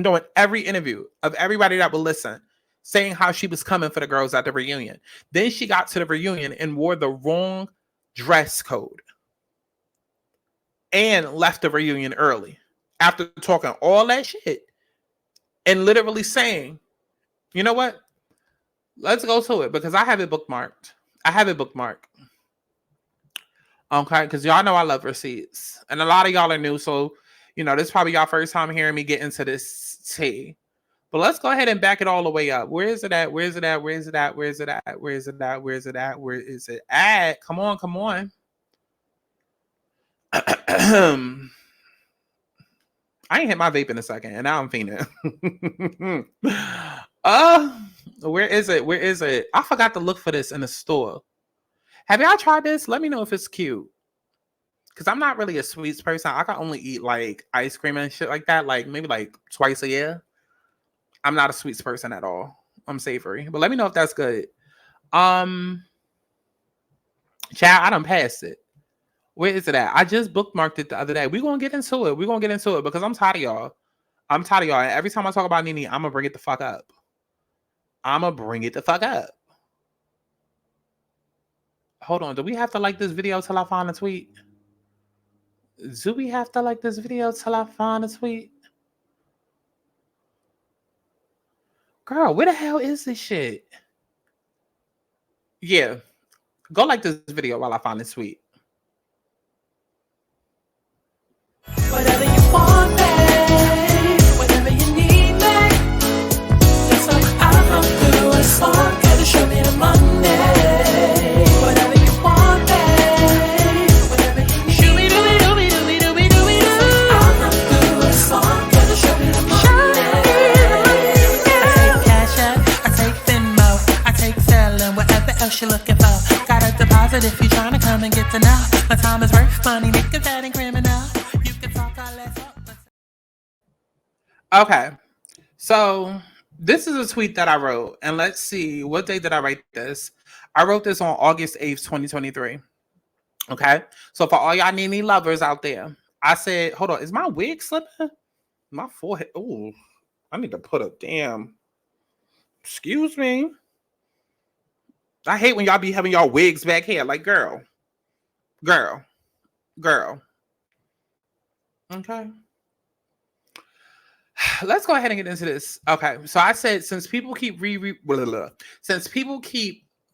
doing every interview of everybody that would listen, saying how she was coming for the girls at the reunion. Then she got to the reunion and wore the wrong dress code and left the reunion early after talking all that shit and literally saying, you know what? Let's go to it because I have it bookmarked. Okay, because y'all know I love receipts. And a lot of y'all are new, so, this is probably y'all first time hearing me get into this tea. But let's go ahead and back it all the way up. Where is it at? Come on. I ain't hit my vape in a second, and now I'm fiending. Where is it? I forgot to look for this in the store. Have y'all tried this? Let me know if it's cute. Because I'm not really a sweets person. I can only eat like ice cream and shit like that, like maybe like twice a year. I'm not a sweets person at all. I'm savory. But let me know if that's good. Child, I done passed it. Where is it at? I just bookmarked it the other day. We're going to get into it. Because I'm tired of y'all. And every time I talk about Nene, I'm going to bring it the fuck up. Hold on. Do we have to like this video till I find a tweet? Girl, where the hell is this shit? Yeah. Go like this video while I find this tweet. Whatever you want, babe. Whatever you need, babe. That's what I come through a song. Gotta show me the Monday. Whatever you want, babe. Whatever you need. Shooby dooby dooby dooby dooby dooby doo. I come through a song. Gotta show me the Monday. I take Cash App, I take Venmo, I take Zelle, whatever else you're looking for. Got a deposit if you're trying to come and get to know. My time is worth money, nigga, that ain't criminal. You can talk all that talk. Okay, so this is a tweet that I wrote, and let's see, what day did I write this? I wrote this on August 8th, 2023. Okay, so for all y'all Nene lovers out there, I said, hold on, is my wig slipping? My forehead, oh, I need to put a damn, excuse me. I hate when y'all be having y'all wigs back here, like, girl. Okay. Let's go ahead and get into this. Okay, so I said since people keep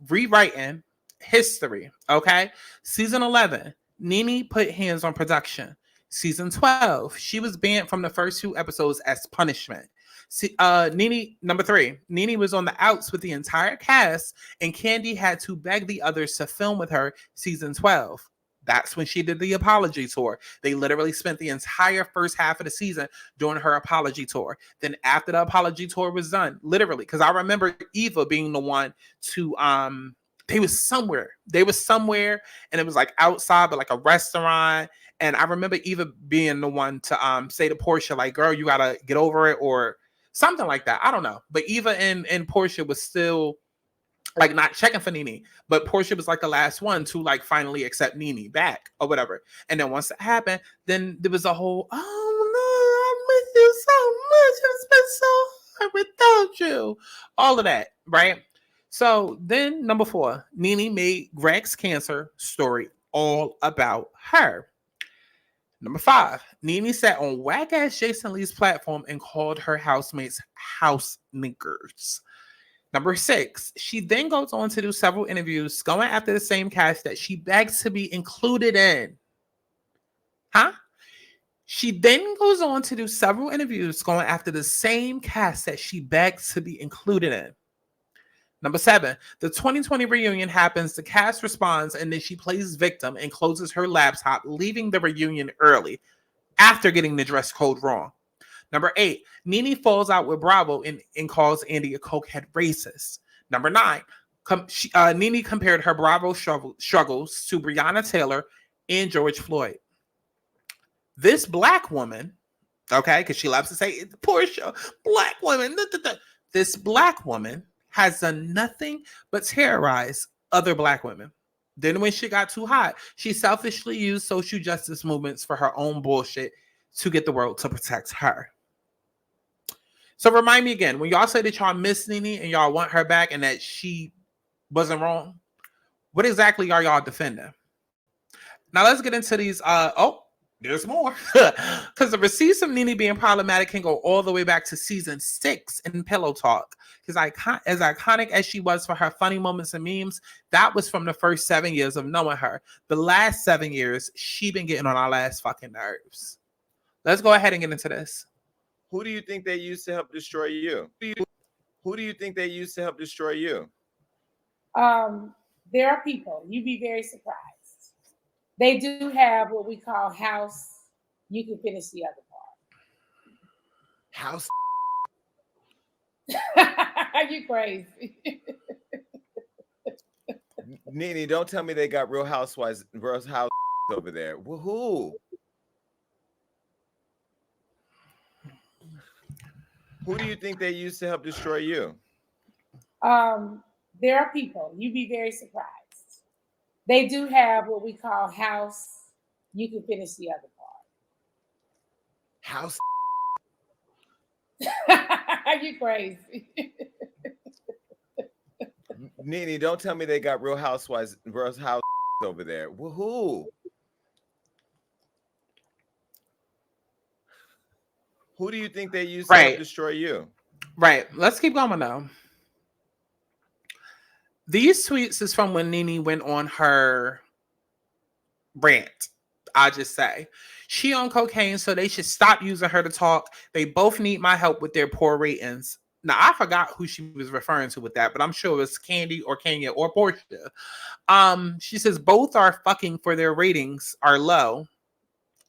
rewriting history, okay? Season 11, Nene put hands on production. Season 12, she was banned from the first 2 episodes as punishment. See, Nene, number 3. Nene was on the outs with the entire cast, and Candy had to beg the others to film with her season 12. That's when she did the apology tour. They literally spent the entire first half of the season doing her apology tour. Then after the apology tour was done, literally, because I remember Eva being the one to they was somewhere. They was somewhere and it was like outside, but like a restaurant. And I remember Eva being the one to say to Porsha, like, girl, you gotta get over it, or something like that. I don't know. But Eva and Porsha was still like not checking for Nene, but Porsha was like the last one to like finally accept Nene back or whatever. And then once it happened, then there was a whole, oh no, I miss you so much. It's been so hard without you. All of that, right? So then number 4, Nene made Greg's cancer story all about her. Number 5, Nene sat on whack-ass Jason Lee's platform and called her housemates house niggers. Number 6, she then goes on to do several interviews going after the same cast that she begs to be included in. She then goes on to do several interviews going after the same cast that she begs to be included in. Number 7, the 2020 reunion happens, the cast responds, and then she plays victim and closes her laptop, leaving the reunion early after getting the dress code wrong. Number 8, Nene falls out with Bravo and calls Andy a cokehead racist. Number 9, Nene compared her Bravo struggles to Breonna Taylor and George Floyd. This black woman, okay, because she loves to say, Porsha, black woman. This black woman has done nothing but terrorize other black women. Then when she got too hot, she selfishly used social justice movements for her own bullshit to get the world to protect her. So remind me again, when y'all say that y'all miss Nene and y'all want her back and that she wasn't wrong, what exactly are y'all defending? Now let's get into these. There's more. Because the receipts of Nene being problematic can go all the way back to season 6 in Pillow Talk. Because as iconic as she was for her funny moments and memes, that was from the first 7 years of knowing her. The last 7 years, she been getting on our last fucking nerves. Let's go ahead and get into this. Who do you think they used to help destroy you? Who do you think they used to help destroy you? There are people, you'd be very surprised. They do have what we call house. You can finish the other House. part. You crazy. Nene, don't tell me they got Real Housewives, Real House over there. Woohoo! Who do you think they used to help destroy you? There are people, you'd be very surprised. They do have what we call house. You can finish the other House. part. You crazy. Nene, don't tell me they got Real Housewives, Real House over there. Woohoo! Who do you think they used to help destroy you? Right. Let's keep going now. These tweets is from when Nene went on her rant. I just say she on cocaine, so they should stop using her to talk. They both need my help with their poor ratings. Now I forgot who she was referring to with that, but I'm sure it was Candy or Kenya or Porsha. She says both are fucking for their ratings are low.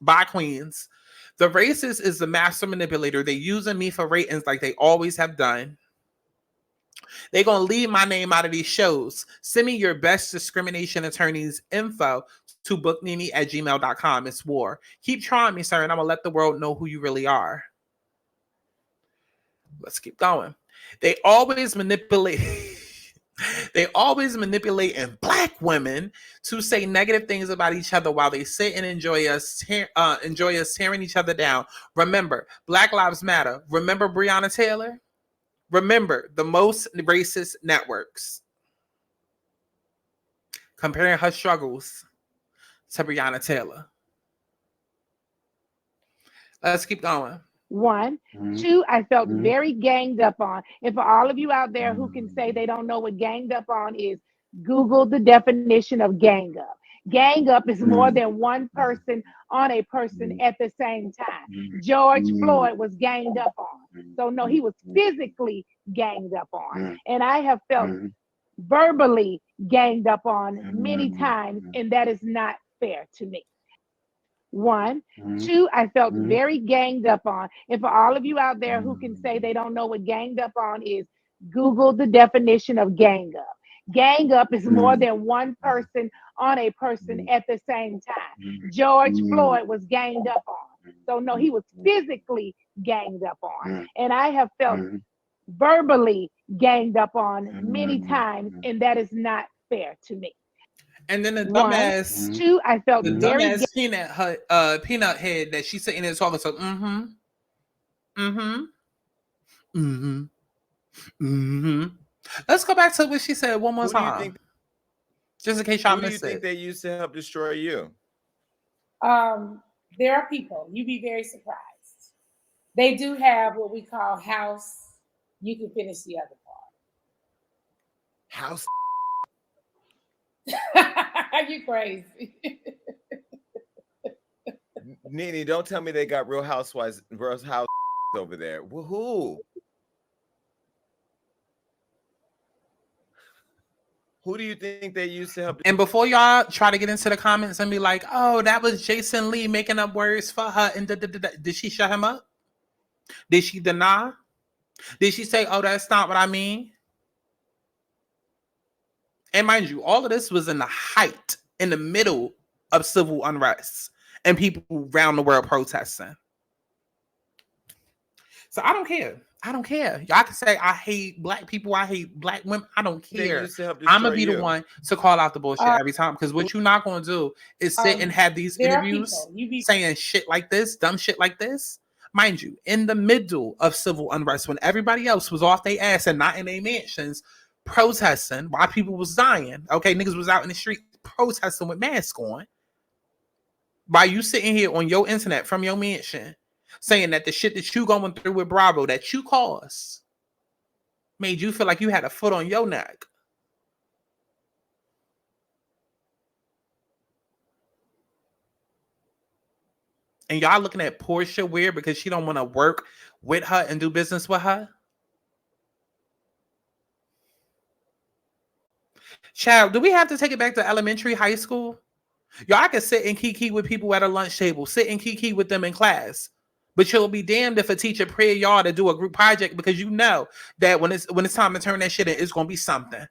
Bye, queens. The racist is the master manipulator. They using me for ratings like they always have done. They gonna leave my name out of these shows. Send me your best discrimination attorney's info to booknene@gmail.com. It's war. Keep trying me, sir, and I'm gonna let the world know who you really are. Let's keep going. They always manipulate. They always manipulating black women to say negative things about each other while they sit and enjoy us tearing each other down. Remember, Black Lives Matter. Remember Breonna Taylor. Remember the most racist networks comparing her struggles to Breonna Taylor. Let's keep going. 1. 2, I felt very ganged up on. And for all of you out there who can say they don't know what ganged up on is, Google the definition of gang up. Gang up is more than one person on a person at the same time. George Floyd was ganged up on. So no, he was physically ganged up on. And I have felt verbally ganged up on many times, and that is not fair to me. One. Two, I felt very ganged up on. And for all of you out there who can say they don't know what ganged up on is, Google the definition of gang up. Gang up is more than one person on a person at the same time. George Floyd was ganged up on. So no, he was physically ganged up on. And I have felt verbally ganged up on many times, and that is not fair to me. And then the One. dumbass, Two, I felt the very dumbass peanut head that she's sitting there talking. So, Let's go back to what she said one more time, just in case y'all missed it. Who do you think they used to help destroy you? There are people, you'd be very surprised. They do have what we call house. You can finish the other part. House. Are you crazy? Nene, don't tell me they got Real Housewives, Real House over there. Who? Who do you think they used to help? And before y'all try to get into the comments and be like, "Oh, that was Jason Lee making up words for her," and did she shut him up? Did she deny? Did she say, "Oh, that's not what I mean"? And mind you, all of this was in the height, in the middle of civil unrest and people around the world protesting. So I don't care. I don't care. Y'all can say I hate black people, I hate black women. I don't care. I'm gonna be the one to call out the bullshit every time, because what you're not gonna do is sit and have these interviews saying shit like this, dumb shit like this. Mind you, in the middle of civil unrest, when everybody else was off their ass and not in their mansions protesting while people was dying, okay, niggas was out in the street protesting with masks on, while you sitting here on your internet from your mansion saying that the shit that you going through with Bravo that you caused made you feel like you had a foot on your neck. And y'all looking at Porsha weird because she don't want to work with her and do business with her. Child, do we have to take it back to elementary, high school? Y'all can sit and kiki with people at a lunch table, sit and kiki with them in class. But you'll be damned if a teacher pray y'all to do a group project, because you know that when it's time to turn that shit in, it's gonna be something.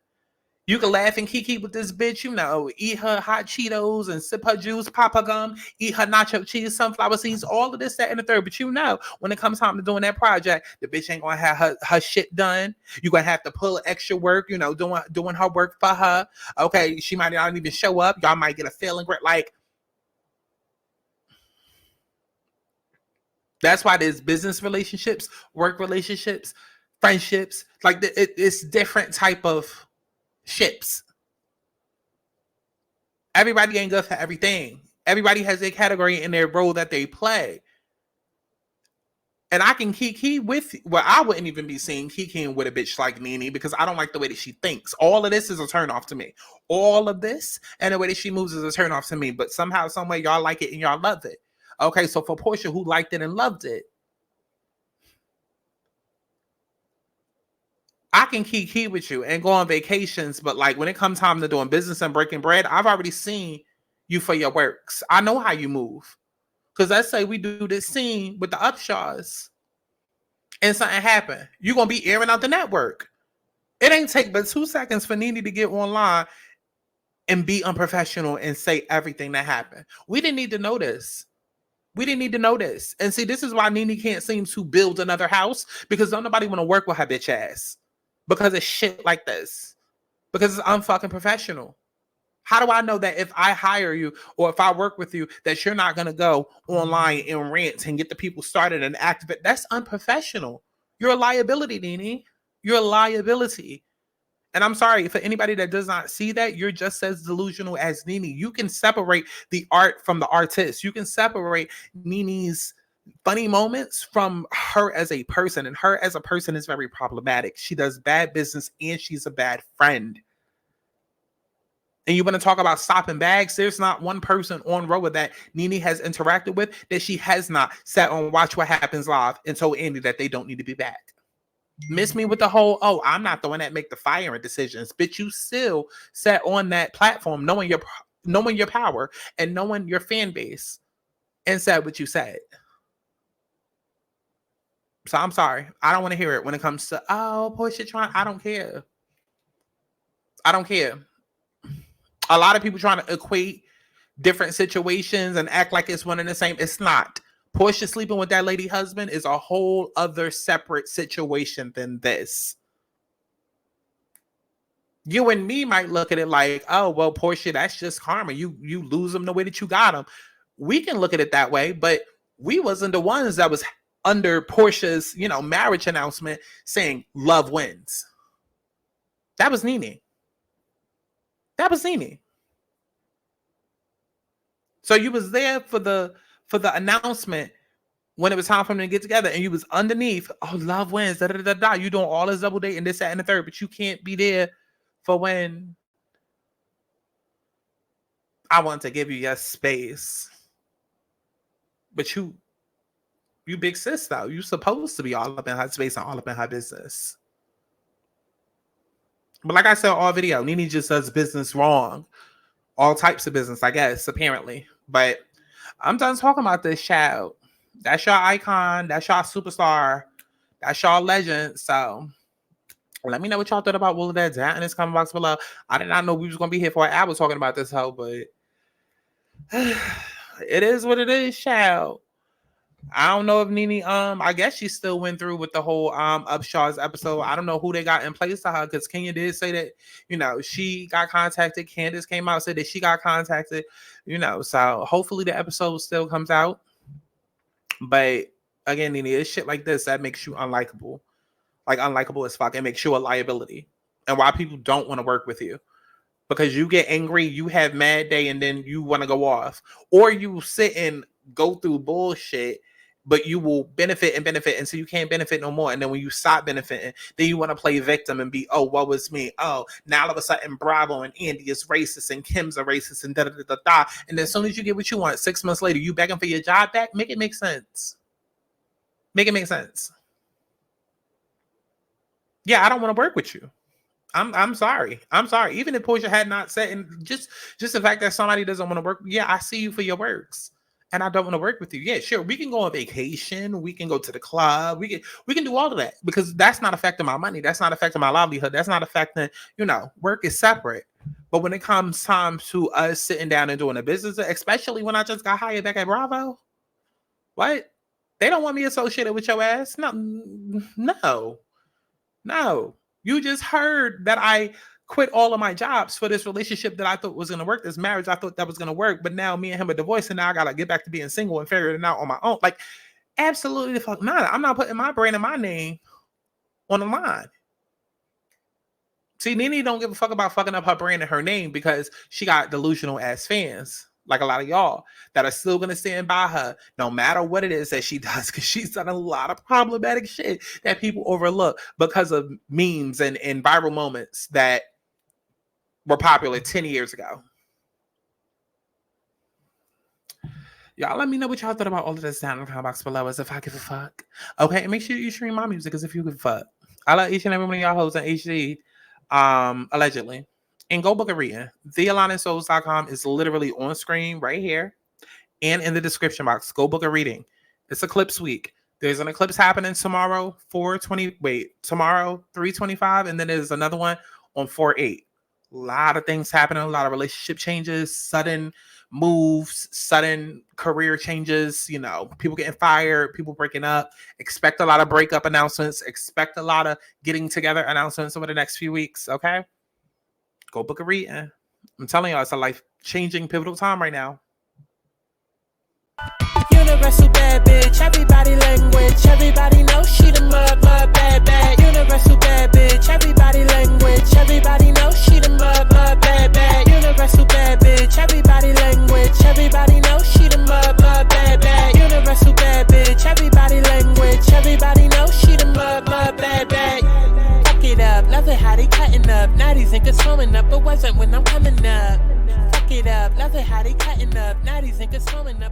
You can laugh and kiki with this bitch, you know, eat her hot Cheetos and sip her juice, pop her gum, eat her nacho cheese, sunflower seeds, all of this, that, and the third. But you know, when it comes time to doing that project, the bitch ain't gonna have her shit done. You're gonna have to pull extra work, you know, doing her work for her. Okay, she might not even show up. Y'all might get a failing grade. Like, that's why there's business relationships, work relationships, friendships. Like, it's different type of ships. Everybody ain't good for everything. Everybody has a category in their role that they play. And I can kiki with, well, I wouldn't even be seeing kikiing with a bitch like Nene, because I don't like the way that she thinks. All of this is a turnoff to me. All of this and the way that she moves is a turnoff to me. But somehow, some way, y'all like it and y'all love it. Okay, so for Porsha, who liked it and loved it, I can kiki with you and go on vacations, but like when it comes time to doing business and breaking bread, I've already seen you for your works. I know how you move. Because let's say we do this scene with the Upshaws and something happen. You're going to be airing out the network. It ain't take but 2 seconds for Nene to get online and be unprofessional and say everything that happened. We didn't need to know this. We didn't need to know this. And see, this is why Nene can't seem to build another house, because don't nobody want to work with her bitch ass. Because of shit like this. Because it's unfucking professional. How do I know that if I hire you or if I work with you, that you're not going to go online and rant and get the people started and activate? That's unprofessional. You're a liability, Nene. You're a liability. And I'm sorry, for anybody that does not see that, you're just as delusional as Nene. You can separate the art from the artist. You can separate Nene's funny moments from her as a person. And her as a person is very problematic. She does bad business and she's a bad friend. And you want to talk about stopping bags? There's not one person on RHOA that Nene has interacted with that she has not sat on Watch What Happens Live and told Andy that they don't need to be back. Miss me with the whole, oh, I'm not the one that make the firing decisions. But you still sat on that platform knowing your power and knowing your fan base and said what you said. So I'm sorry. I don't want to hear it when it comes to, oh, Porsha trying. I don't care. I don't care. A lot of people trying to equate different situations and act like it's one and the same. It's not. Porsha sleeping with that lady husband is a whole other separate situation than this. You and me might look at it like, oh, well, Porsha, that's just karma. You lose them the way that you got them. We can look at it that way, but we wasn't the ones that was under Porsha's, marriage announcement saying love wins. That was Nene. That was Nene. So you was there for the announcement when it was time for them to get together, and you was underneath, oh, love wins, da da da da. You doing all this double date and this, that, and the third, but you can't be there for when I want to give you your space. But you big sis though. You supposed to be all up in her space and all up in her business. But like I said, all video, Nene just does business wrong. All types of business, I guess, apparently. But I'm done talking about this child. That's your icon. That's your superstar. That's your legend. So let me know what y'all thought about all of that down in this comment box below. I did not know we was going to be here for an hour talking about this hoe, but it is what it is, child. I don't know if Nene, I guess she still went through with the whole Upshaw's episode. I don't know who they got in place to her, because Kenya did say that, she got contacted. Candace came out and said that she got contacted, so hopefully the episode still comes out. But again, Nene, it's shit like this that makes you unlikable. Like unlikable as fuck. It makes you a liability. And why people don't want to work with you. Because you get angry, you have mad day, and then you want to go off. Or you sit and go through bullshit, but you will benefit, and so you can't benefit no more. And then when you stop benefiting, then you want to play victim and be, oh, what was me? Oh, now all of a sudden Bravo and Andy is racist and Kim's a racist and da-da-da-da-da. And then as soon as you get what you want, 6 months later, you begging for your job back? Make it make sense. Make it make sense. Yeah, I don't want to work with you. I'm sorry. I'm sorry. Even if Porsha had not said, and just the fact that somebody doesn't want to work, yeah, I see you for your works. And I don't want to work with you. Yeah, sure. We can go on vacation. We can go to the club. We can do all of that, because that's not affecting my money. That's not affecting my livelihood. That's not affecting, work is separate. But when it comes time to us sitting down and doing a business, especially when I just got hired back at Bravo, what? They don't want me associated with your ass? No. You just heard that I quit all of my jobs for this relationship that I thought was going to work, this marriage I thought that was going to work, but now me and him are divorced, and now I got to get back to being single and figure it out on my own. Like, absolutely the fuck not. I'm not putting my brand and my name on the line. See, Nene don't give a fuck about fucking up her brand and her name because she got delusional ass fans, like a lot of y'all, that are still going to stand by her no matter what it is that she does, because she's done a lot of problematic shit that people overlook because of memes and viral moments that were popular 10 years ago. Y'all let me know what y'all thought about all of this down in the comment box below, as if I give a fuck. Okay, and make sure you stream my music as if you give a fuck. I love each and every one of y'all hoes on HD, allegedly. And go book a reading. TheAligningsouls.com is literally on screen right here and in the description box. Go book a reading. It's Eclipse week. There's an eclipse happening tomorrow, tomorrow, 3/25, and then there's another one on 4/8. A lot of things happening, a lot of relationship changes, sudden moves, sudden career changes, people getting fired, people breaking up. Expect a lot of breakup announcements. Expect a lot of getting together announcements over the next few weeks, okay? Go book a reading. I'm telling y'all, it's a life-changing, pivotal time right now. Universal bad bitch, everybody language. Everybody knows she the mud bad. Universal bad bitch, everybody language. Everybody knows she the mud bad. Universal bad bitch, everybody language. Everybody knows she the mud bad. Universal bad bitch, everybody language. Everybody knows she the mud bad. Fuck it up, love it how they cutting up. Now Now these niggas swelling up, but wasn't when I'm coming up. Fuck it up, love it how they cutting up. Now these niggas swelling up.